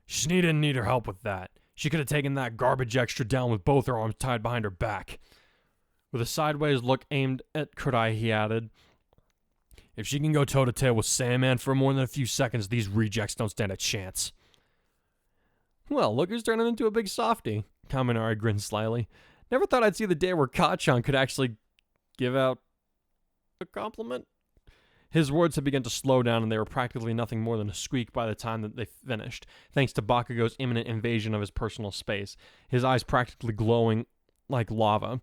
Schnee didn't need her help with that. She could have taken that garbage extra down with both her arms tied behind her back. With a sideways look aimed at Kudai, he added, if she can go toe-to-toe with Sandman for more than a few seconds, these rejects don't stand a chance. Well, look who's turning into a big softy, Kaminari grinned slyly. Never thought I'd see the day where Kachan could actually give out a compliment. His words had begun to slow down, and they were practically nothing more than a squeak by the time that they finished, thanks to Bakugo's imminent invasion of his personal space, his eyes practically glowing like lava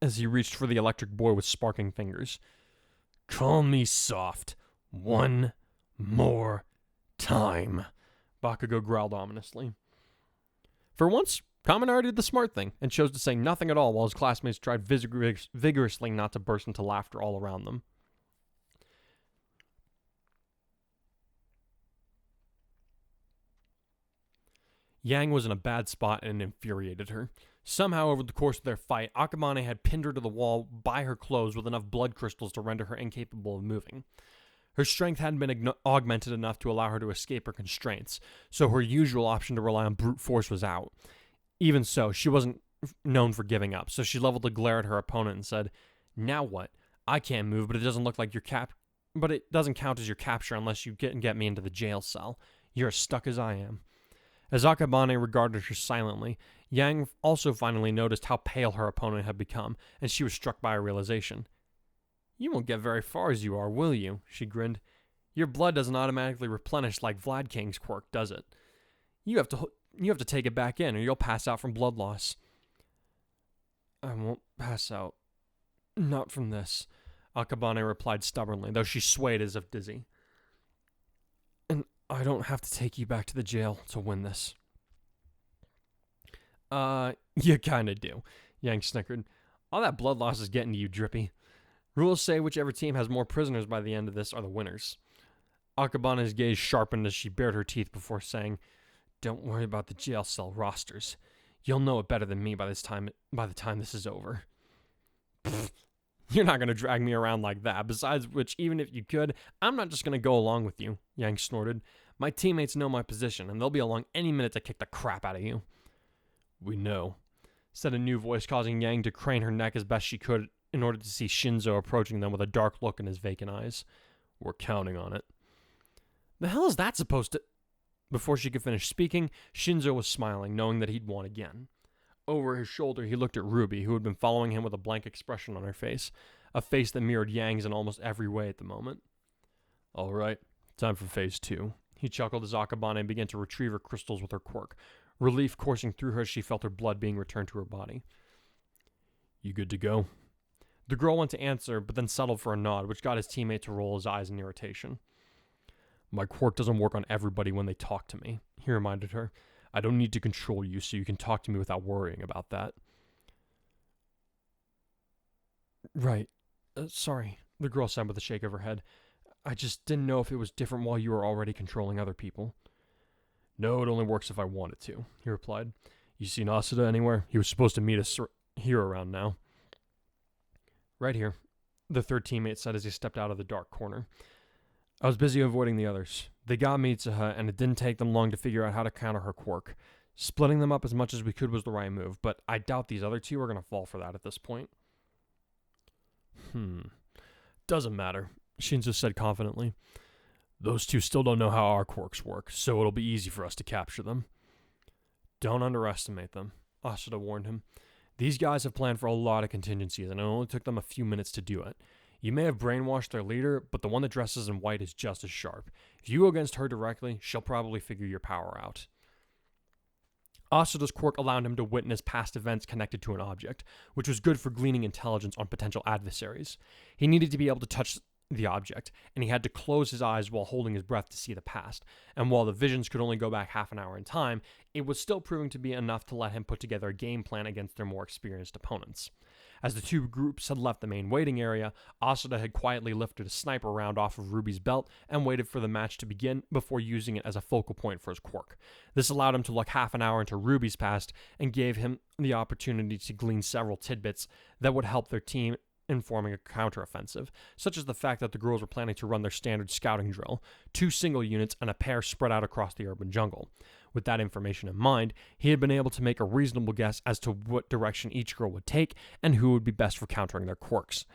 as he reached for the electric boy with sparking fingers. Call me soft. One more time, Bakugo growled ominously. For once, Kaminari did the smart thing and chose to say nothing at all while his classmates tried vigorously not to burst into laughter all around them. Yang was in a bad spot and it infuriated her. Somehow, over the course of their fight, Akabane had pinned her to the wall by her clothes with enough blood crystals to render her incapable of moving. Her strength hadn't been augmented enough to allow her to escape her constraints, so her usual option to rely on brute force was out. Even so, she wasn't known for giving up, so she leveled a glare at her opponent and said, "Now what? I can't move, but it doesn't look like but it doesn't count as your capture unless you get me into the jail cell. You're as stuck as I am." As Akabane regarded her silently, Yang also finally noticed how pale her opponent had become, and she was struck by a realization. You won't get very far as you are, will you? She grinned. Your blood doesn't automatically replenish like Vlad King's quirk, does it? You have to You have to take it back in or you'll pass out from blood loss. I won't pass out. Not from this, Akabane replied stubbornly, though she swayed as if dizzy. And I don't have to take you back to the jail to win this. You kinda do, Yang snickered. All that blood loss is getting to you, Drippy. Rules say whichever team has more prisoners by the end of this are the winners. Akabane's gaze sharpened as she bared her teeth before saying, Don't worry about the jail cell rosters. You'll know it better than me by the time this is over. Pfft, you're not going to drag me around like that. Besides which, even if you could, I'm not just going to go along with you, Yang snorted. My teammates know my position, and they'll be along any minute to kick the crap out of you. We know, said a new voice, causing Yang to crane her neck as best she could in order to see Shinzo approaching them with a dark look in his vacant eyes. We're counting on it. The hell is that supposed to... Before she could finish speaking, Shinzo was smiling, knowing that he'd won again. Over his shoulder, he looked at RWBY, who had been following him with a blank expression on her face, a face that mirrored Yang's in almost every way at the moment. All right, time for phase 2. He chuckled as Akabane began to retrieve her crystals with her quirk, relief coursing through her as she felt her blood being returned to her body. You good to go? The girl went to answer, but then settled for a nod, which got his teammate to roll his eyes in irritation. My quirk doesn't work on everybody when they talk to me, he reminded her. I don't need to control you, so you can talk to me without worrying about that. Right. Sorry, the girl said with a shake of her head. I just didn't know if it was different while you were already controlling other people. No, it only works if I want it to, he replied. You seen Asuda anywhere? He was supposed to meet us here around now. Right here, the third teammate said as he stepped out of the dark corner. I was busy avoiding the others. They got Mitsuha, and it didn't take them long to figure out how to counter her quirk. Splitting them up as much as we could was the right move, but I doubt these other two are going to fall for that at this point. Doesn't matter, Shinzo said confidently. Those two still don't know how our quirks work, so it'll be easy for us to capture them. Don't underestimate them, Asuda warned him. These guys have planned for a lot of contingencies, and it only took them a few minutes to do it. You may have brainwashed their leader, but the one that dresses in white is just as sharp. If you go against her directly, she'll probably figure your power out. Asuda's quirk allowed him to witness past events connected to an object, which was good for gleaning intelligence on potential adversaries. He needed to be able to touch the object, and he had to close his eyes while holding his breath to see the past. And while the visions could only go back half an hour in time, it was still proving to be enough to let him put together a game plan against their more experienced opponents. As the two groups had left the main waiting area, Asuda had quietly lifted a sniper round off of RWBY's belt and waited for the match to begin before using it as a focal point for his quirk. This allowed him to look half an hour into RWBY's past and gave him the opportunity to glean several tidbits that would help their team in forming a counteroffensive, such as the fact that the girls were planning to run their standard scouting drill, 2 single units and a pair spread out across the urban jungle. With that information in mind, he had been able to make a reasonable guess as to what direction each girl would take and who would be best for countering their quirks.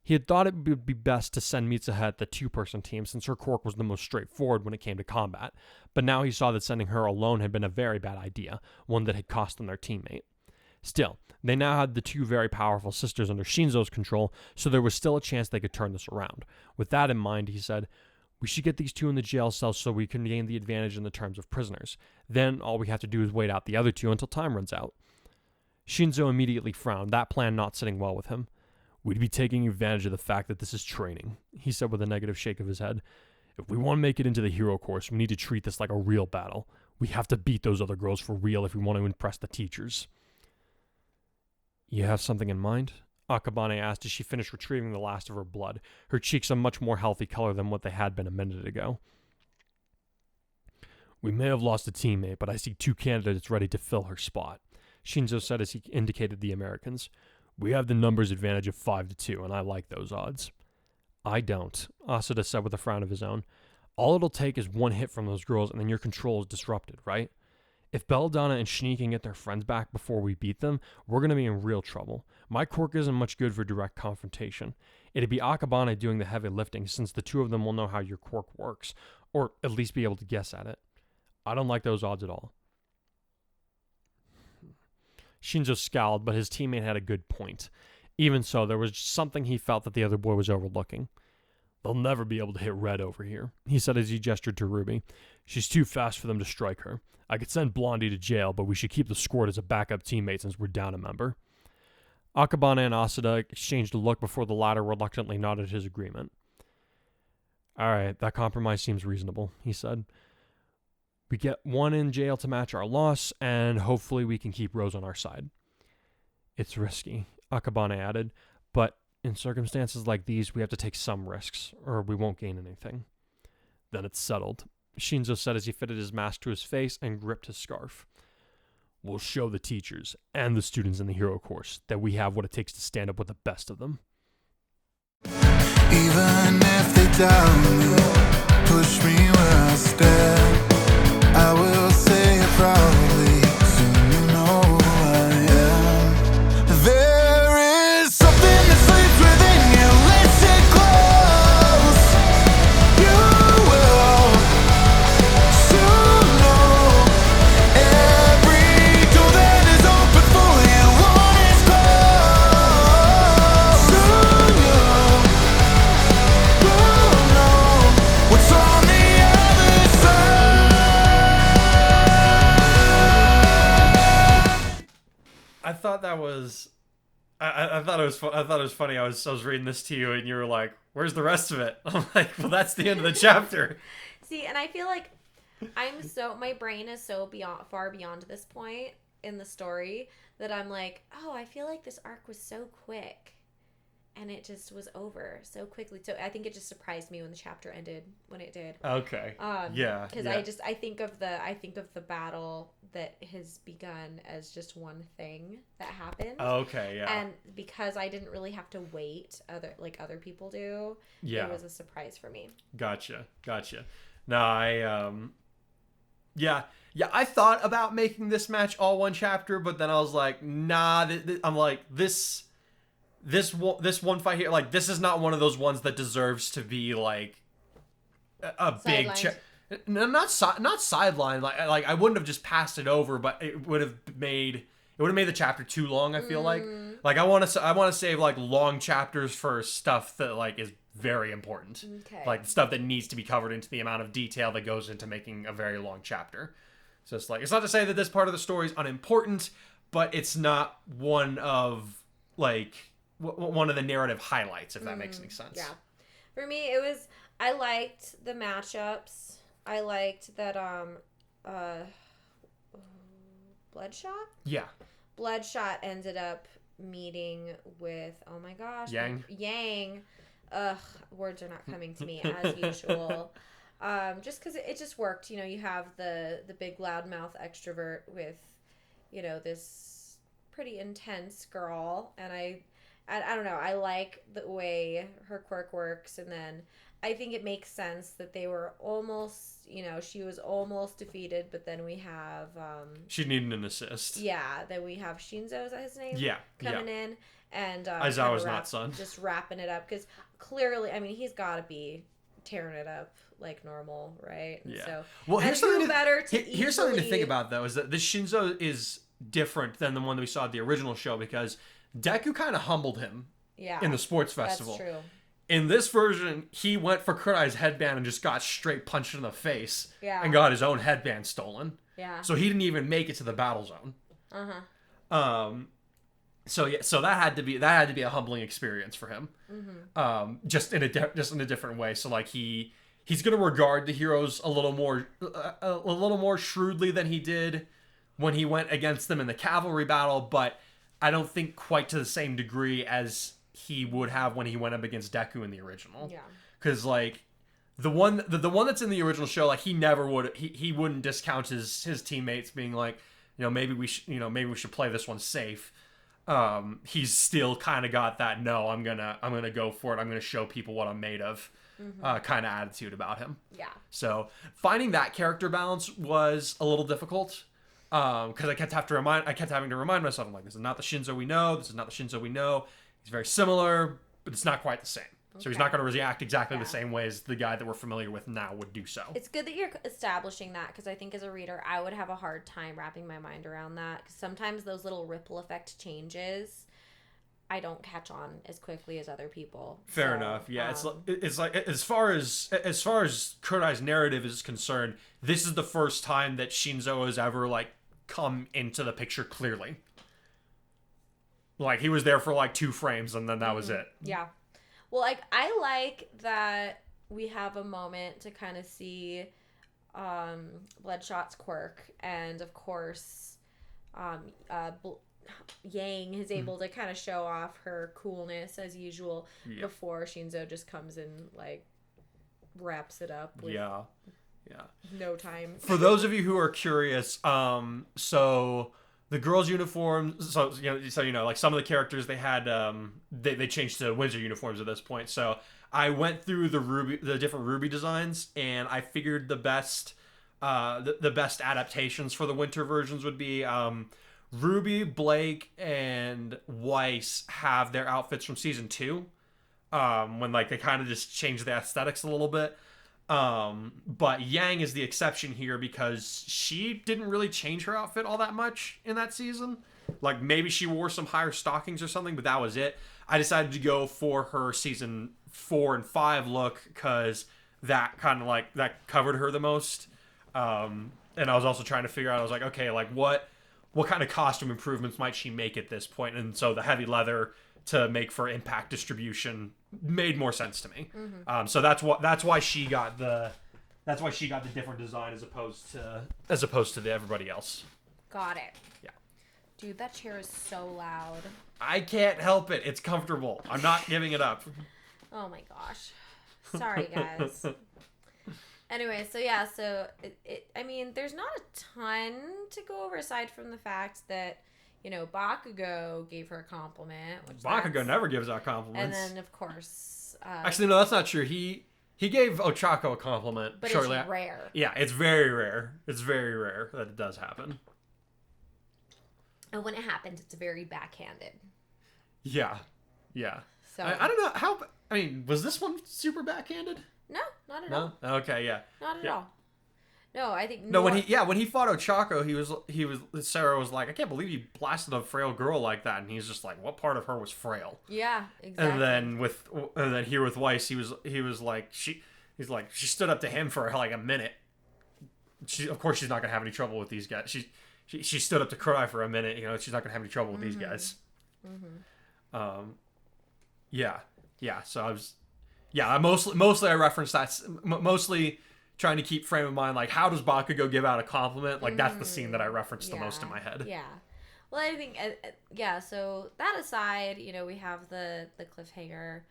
He had thought it would be best to send Mitsuha at the 2-person team since her quirk was the most straightforward when it came to combat, but now he saw that sending her alone had been a very bad idea, one that had cost them their teammate. Still, they now had the 2 very powerful sisters under Shinzo's control, so there was still a chance they could turn this around. With that in mind, he said, we should get these 2 in the jail cell so we can gain the advantage in the terms of prisoners. Then all we have to do is wait out the other 2 until time runs out. Shinzo immediately frowned, that plan not sitting well with him. We'd be taking advantage of the fact that this is training, he said with a negative shake of his head. If we want to make it into the hero course, we need to treat this like a real battle. We have to beat those other girls for real if we want to impress the teachers. You have something in mind? Akabane asked as she finished retrieving the last of her blood, her cheeks a much more healthy color than what they had been a minute ago. We may have lost a teammate, but I see 2 candidates ready to fill her spot, Shinzo said as he indicated the Americans. We have the numbers advantage of 5-2, and I like those odds. I don't, Asuda said with a frown of his own. All it'll take is 1 hit from those girls, and then your control is disrupted, right? If Belladonna and Shinee can get their friends back before we beat them, we're going to be in real trouble. My quirk isn't much good for direct confrontation. It'd be Akabane doing the heavy lifting since the 2 of them will know how your quirk works, or at least be able to guess at it. I don't like those odds at all. Shinzo scowled, but his teammate had a good point. Even so, there was something he felt that the other boy was overlooking. They'll never be able to hit Red over here, he said as he gestured to RWBY. She's too fast for them to strike her. I could send Blondie to jail, but we should keep the squad as a backup teammate since we're down a member. Akabane and Asada exchanged a look before the latter reluctantly nodded his agreement. Alright, that compromise seems reasonable, he said. We get one in jail to match our loss, and hopefully we can keep Rose on our side. It's risky, Akabane added, but in circumstances like these, we have to take some risks, or we won't gain anything. Then it's settled, Shinzo said as he fitted his mask to his face and gripped his scarf. We'll show the teachers and the students in the hero course that we have what it takes to stand up with the best of them. Even if they doubt me, push me where I stand, I will say it proudly, soon you know who I am. There is something that sleeps within you, listen close. You will soon know every door that is open for you, one is closed. Soon you will know what's on the other side. I thought that was, I thought it was, I thought it was funny. I was reading this to you, and you were like, "Where's the rest of it?" I'm like, "Well, that's the end of the chapter." See, and I feel like my brain is so far beyond this point in the story that I'm like, oh, I feel like this arc was so quick. And it just was over so quickly. So I think it just surprised me when the chapter ended when it did. Okay. Yeah. Because yeah. I think of the battle that has begun as just one thing that happened. Okay. Yeah. And because I didn't really have to wait other people do, Yeah. it was a surprise for me. Gotcha. No, yeah. I thought about making this match all one chapter, but then I was like, nah. I'm like this one fight here, like, this is not one of those ones that deserves to be like a big no, not sideline. Like I wouldn't have just passed it over, but it would have made the chapter too long. I feel like I want to save like long chapters for stuff that like is very important. Okay. Like stuff that needs to be covered into the amount of detail that goes into making a very long chapter. So it's not to say that this part of the story is unimportant, but it's not one of the narrative highlights, if that makes any sense. Yeah. For me, I liked the matchups. I liked that Bloodshot? Yeah. Bloodshot ended up meeting with, oh my gosh. Yang. Ugh, words are not coming to me as usual. Just because it just worked. You know, you have the big loudmouth extrovert with, you know, this pretty intense girl. And I don't know. I like the way her quirk works. And then I think it makes sense that they were almost, you know, she was almost defeated. But then we have... she needed an assist. Yeah. Then we have Shinzo, is that his name? Yeah. Coming in. And Aizawa's not son. Just wrapping it up. Because clearly, I mean, he's got to be tearing it up like normal, right? And yeah. So, well, here's something to easily... think about, though, is that this Shinzo is different than the one that we saw at the original show, because Deku kind of humbled him in the sports festival. That's true. In this version, he went for Kurai's headband and just got straight punched in the face and got his own headband stolen. Yeah. So he didn't even make it to the battle zone. So that had to be a humbling experience for him. Just in a different way. So like he's gonna regard the heroes a little more shrewdly than he did when he went against them in the cavalry battle, but I don't think quite to the same degree as he would have when he went up against Deku in the original. Yeah. Because like the one that's in the original show, like he wouldn't discount his teammates being like, maybe we should play this one safe. He's still kind of got that, no, I'm gonna go for it. I'm gonna show people what I'm made of. Kind of attitude about him. Yeah. So finding that character balance was a little difficult. Because I kept having to remind myself, I'm like, this is not the Shinzo we know. This is not the Shinzo we know. He's very similar, but it's not quite the same. Okay. So he's not going to react exactly the same way as the guy that we're familiar with now would do so. It's good that you're establishing that, because I think as a reader, I would have a hard time wrapping my mind around that. Because sometimes those little ripple effect changes, I don't catch on as quickly as other people. Fair enough. Yeah, it's like as far as Kurai's narrative is concerned, this is the first time that Shinzo has ever like come into the picture clearly. Like he was there for like 2 frames and then that was it. Yeah. Well, like I like that we have a moment to kind of see Bloodshot's quirk, and of course Yang is able to kind of show off her coolness as usual before Shinzo just comes and like wraps it up with no time. For those of you who are curious, so the girls' uniforms, so like some of the characters they had, they changed to winter uniforms at this point. So I went through the different RWBY designs, and I figured the best adaptations for the winter versions would be RWBY, Blake, and Weiss have their outfits from season 2, when like they kind of just changed the aesthetics a little bit. But Yang is the exception here because she didn't really change her outfit all that much in that season. Like maybe she wore some higher stockings or something, but that was it. I decided to go for her season 4 and 5 look because that kind of like that covered her the most. And I was also trying to figure out, I was like, okay, like what kind of costume improvements might she make at this point? And so the heavy leather to make for impact distribution made more sense to me. Mm-hmm. So that's why she got the different design as opposed to everybody else. Got it. Yeah. Dude, that chair is so loud. I can't help it. It's comfortable. I'm not giving it up. Oh my gosh. Sorry, guys. Anyway, so yeah, I mean, there's not a ton to go over aside from the fact that, you know, Bakugo gave her a compliment. Bakugo never gives out compliments. And then, of course... actually, no, that's not true. He gave Ochako a compliment. But it's rare. Yeah, it's very rare. It's very rare that it does happen. And when it happens, it's very backhanded. Yeah. Yeah. So I don't know how... I mean, was this one super backhanded? No, not at all. Okay, yeah. Not at all. No, I think when he fought Ochako, he was Sarah was like, I can't believe you blasted a frail girl like that, and he's just like, what part of her was frail? Yeah, exactly. And then here with Weiss, he was like she stood up to him for like a minute. Of course she's not gonna have any trouble with these guys. She stood up to Kurai for a minute. You know, she's not gonna have any trouble with these guys. Mm-hmm. Yeah. So I was. Yeah, mostly I referenced that, mostly trying to keep frame of mind, like, how does Bakugo give out a compliment? Like, that's the scene that I referenced the most in my head. Yeah. Well, I think, so that aside, you know, we have the cliffhanger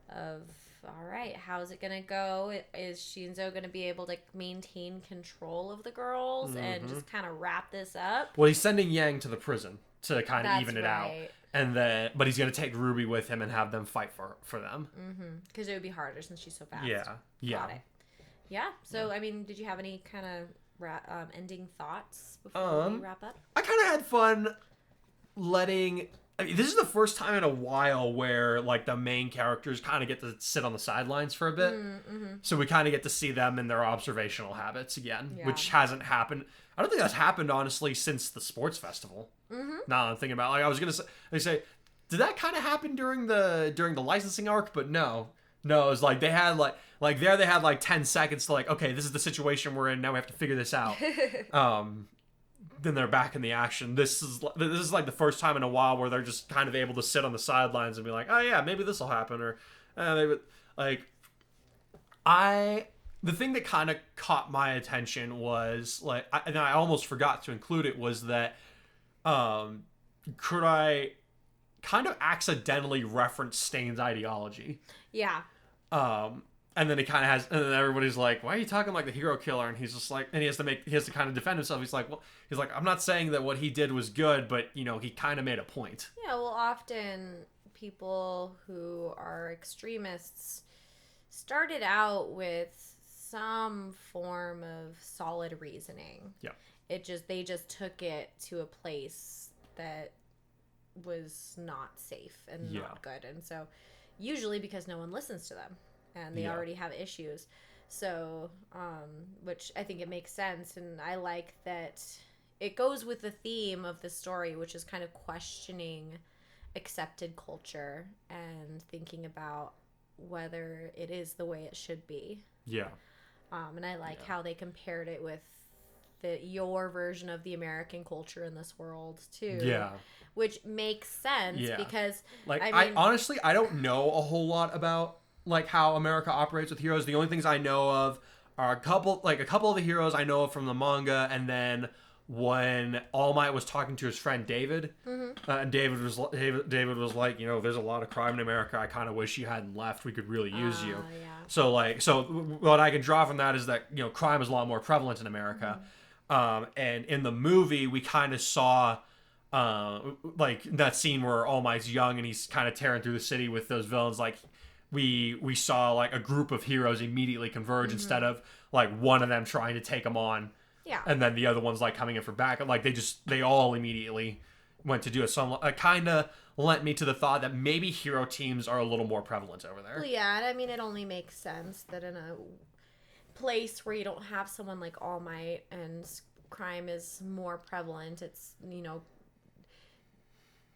of, all right, how's it going to go? Is Shinzo going to be able to maintain control of the girls and just kind of wrap this up? Well, he's sending Yang to the prison to kind of even it out. And then, but he's gonna take RWBY with him and have them fight for them. Because it would be harder since she's so fast. Yeah. Got it. Yeah. So, I mean, did you have any kind of ending thoughts before we wrap up? I kind of had fun letting. I mean, this is the first time in a while where like the main characters kind of get to sit on the sidelines for a bit. So we kind of get to see them in their observational habits again, which hasn't happened. I don't think that's happened honestly since the sports festival. Now I'm thinking about, like, I was gonna say, did that kind of happen during the licensing arc? But no, it was like they had they had like 10 seconds to like, okay, this is the situation we're in. Now we have to figure this out. Then they're back in the action. This is like the first time in a while where they're just kind of able to sit on the sidelines and be like, oh yeah, maybe this will happen, or maybe like the thing that kind of caught my attention was like, and I almost forgot to include it, was that Kurai kind of accidentally referenced Stain's ideology. Yeah. And then he kind of has, and then everybody's like, why are you talking like the hero killer? And he's just like, and he has to kind of defend himself. He's like, I'm not saying that what he did was good, but you know, he kind of made a point. Yeah. Well, often people who are extremists started out with some form of solid reasoning. Yeah. They just took it to a place that was not safe and not good. And so usually because no one listens to them and they already have issues. So, which I think it makes sense. And I like that it goes with the theme of the story, which is kind of questioning accepted culture and thinking about whether it is the way it should be. Yeah. And I like how they compared it with your version of the American culture in this world too. Yeah. Which makes sense because like I I mean, honestly I don't know a whole lot about like how America operates with heroes. The only things I know of are a couple of the heroes I know from the manga, and then when All Might was talking to his friend David, and David was like, there's a lot of crime in America. I kind of wish you hadn't left. We could really use you. Yeah. So what I can draw from that is that crime is a lot more prevalent in America, and in the movie we kind of saw like that scene where All Might's young and he's kind of tearing through the city with those villains. Like we saw like a group of heroes immediately converge instead of like one of them trying to take them on. Yeah. And then the other one's like coming in for backup. Like they all immediately went to do it. So it kind of lent me to the thought that maybe hero teams are a little more prevalent over there. Well, yeah, and I mean, it only makes sense that in a place where you don't have someone like All Might and crime is more prevalent, it's,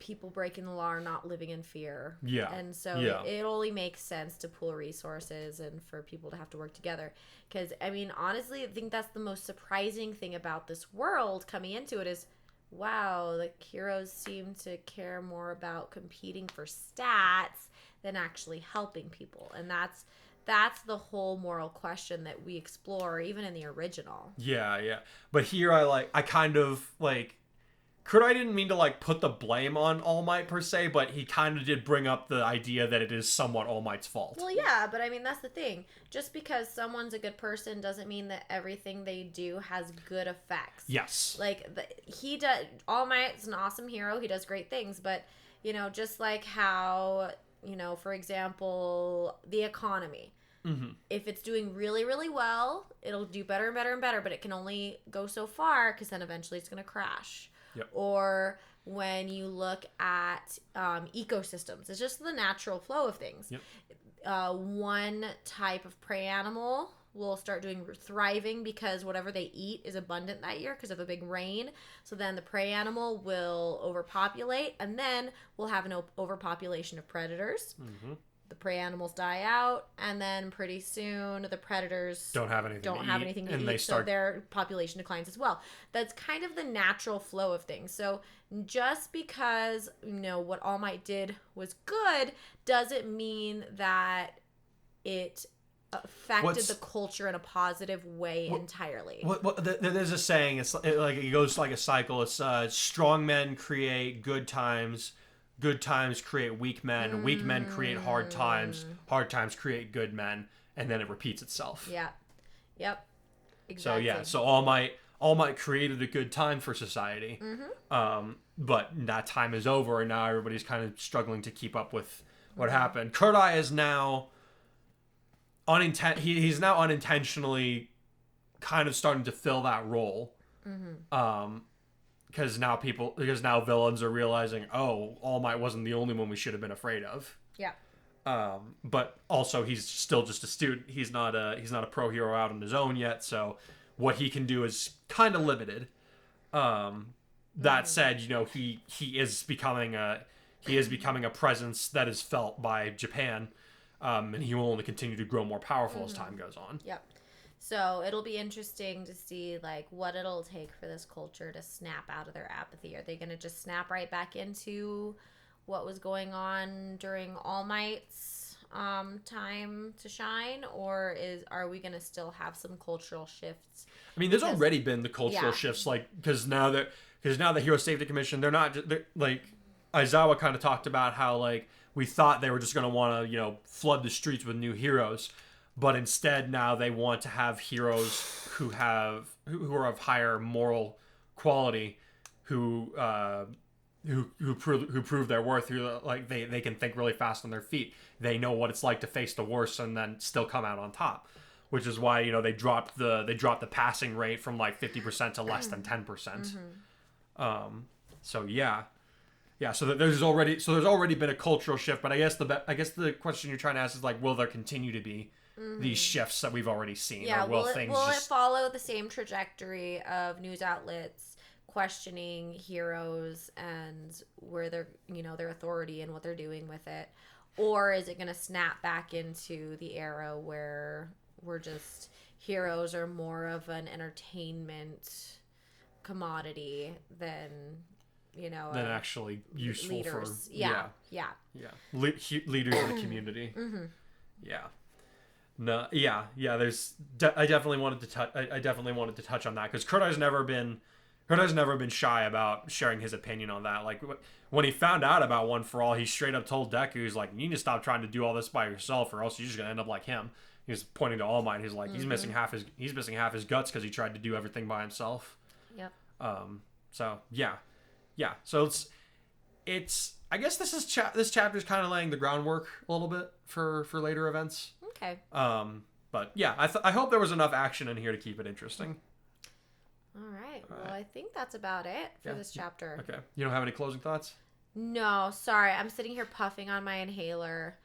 people breaking the law are not living in fear. Yeah. And so it only makes sense to pool resources and for people to have to work together. Because, I mean, honestly, I think that's the most surprising thing about this world coming into it is, wow, the heroes seem to care more about competing for stats than actually helping people. And that's the whole moral question that we explore even in the original. Yeah. But here I kind of like Kurt, I didn't mean to like put the blame on All Might per se, but he kind of did bring up the idea that it is somewhat All Might's fault. Well, yeah, but I mean, that's the thing. Just because someone's a good person doesn't mean that everything they do has good effects. Yes. Like, he does, All Might's an awesome hero. He does great things, but, just like how, for example, the economy. Mm-hmm. If it's doing really, really well, it'll do better and better and better, but it can only go so far because then eventually it's going to crash. Yep. Or when you look at ecosystems, it's just the natural flow of things. Yep. One type of prey animal will start doing thriving because whatever they eat is abundant that year because of a big rain. So then the prey animal will overpopulate, and then we'll have an overpopulation of predators. Mm-hmm. The prey animals die out, and then pretty soon the predators don't have anything to eat, so their population declines as well. That's kind of the natural flow of things. So just because what All Might did was good doesn't mean that it affected the culture in a positive way entirely. There's a saying, it goes like a cycle. It's strong men create good times create weak men, weak men create hard times create good men, and then it repeats itself. Yeah. Yep. Exactly. So All Might created a good time for society. Mm-hmm. But that time is over, and now everybody's kind of struggling to keep up with what happened. Kurt Eye is now he's now unintentionally kind of starting to fill that role. Mm-hmm. Because now villains are realizing, oh, All Might wasn't the only one we should have been afraid of. Yeah. But also he's still just a student. He's not a pro hero out on his own yet. So what he can do is kind of limited. That said, he is becoming a presence that is felt by Japan, and he will only continue to grow more powerful as time goes on. Yep. So it'll be interesting to see what it'll take for this culture to snap out of their apathy. Are they going to just snap right back into what was going on during All Might's time to shine, or are we going to still have some cultural shifts? I mean, there's already been the cultural shifts, because now the Hero Safety Commission, they're not Aizawa kind of talked about how we thought they were just going to want to flood the streets with new heroes. But instead, now they want to have heroes who are of higher moral quality, who prove their worth. They can think really fast on their feet. They know what it's like to face the worst and then still come out on top. Which is why they dropped the passing rate from 50% to less than 10%. So yeah. So there's already been a cultural shift. But I guess the question you're trying to ask is will there continue to be these shifts that we've already seen? Yeah, or will it follow the same trajectory of news outlets questioning heroes and where they're, their authority and what they're doing with it? Or is it going to snap back into the era where we're just heroes are more of an entertainment commodity than, than actually useful leaders. for leaders of the community. Mm-hmm. Yeah. No, yeah. I definitely wanted to touch. I definitely wanted to touch on that because Kurt has never been shy about sharing his opinion on that. Like when he found out about One for All, he straight up told Deku, he's like, "You need to stop trying to do all this by yourself, or else you're just gonna end up like him." He was pointing to All Might. He's like, he's missing half his guts because he tried to do everything by himself. Yep. So yeah. So it's. I guess this chapter is kind of laying the groundwork a little bit for later events. Okay. But yeah, I hope there was enough action in here to keep it interesting. All right. Well, I think that's about it for this chapter. Okay. You don't have any closing thoughts? No, sorry. I'm sitting here puffing on my inhaler.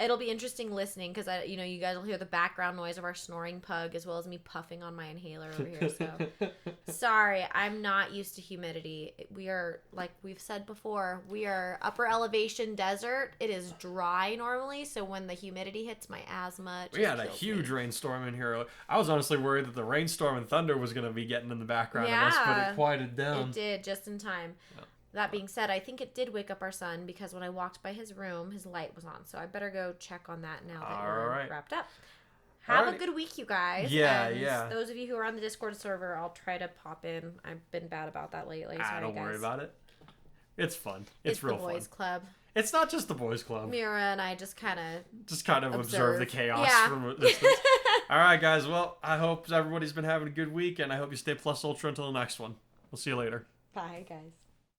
It'll be interesting listening because you guys will hear the background noise of our snoring pug as well as me puffing on my inhaler over here. So sorry, I'm not used to humidity. We are, like we've said before, we are upper elevation desert. It is dry normally, so when the humidity hits, my asthma. We had a huge rainstorm in here. I was honestly worried that the rainstorm and thunder was going to be getting in the background of us, but it quieted down. It did just in time. Yeah. That being said, I think it did wake up our son because when I walked by his room, his light was on. So I better go check on that now that we're wrapped up. Have a good week, you guys. Yeah. Those of you who are on the Discord server, I'll try to pop in. I've been bad about that lately. Sorry, don't worry about it. It's fun. It's real fun. It's the boys' club. It's not just the boys' club. Mira and I just kind of observe the chaos from a distance. All right, guys. Well, I hope everybody's been having a good week, and I hope you stay plus ultra until the next one. We'll see you later. Bye, guys.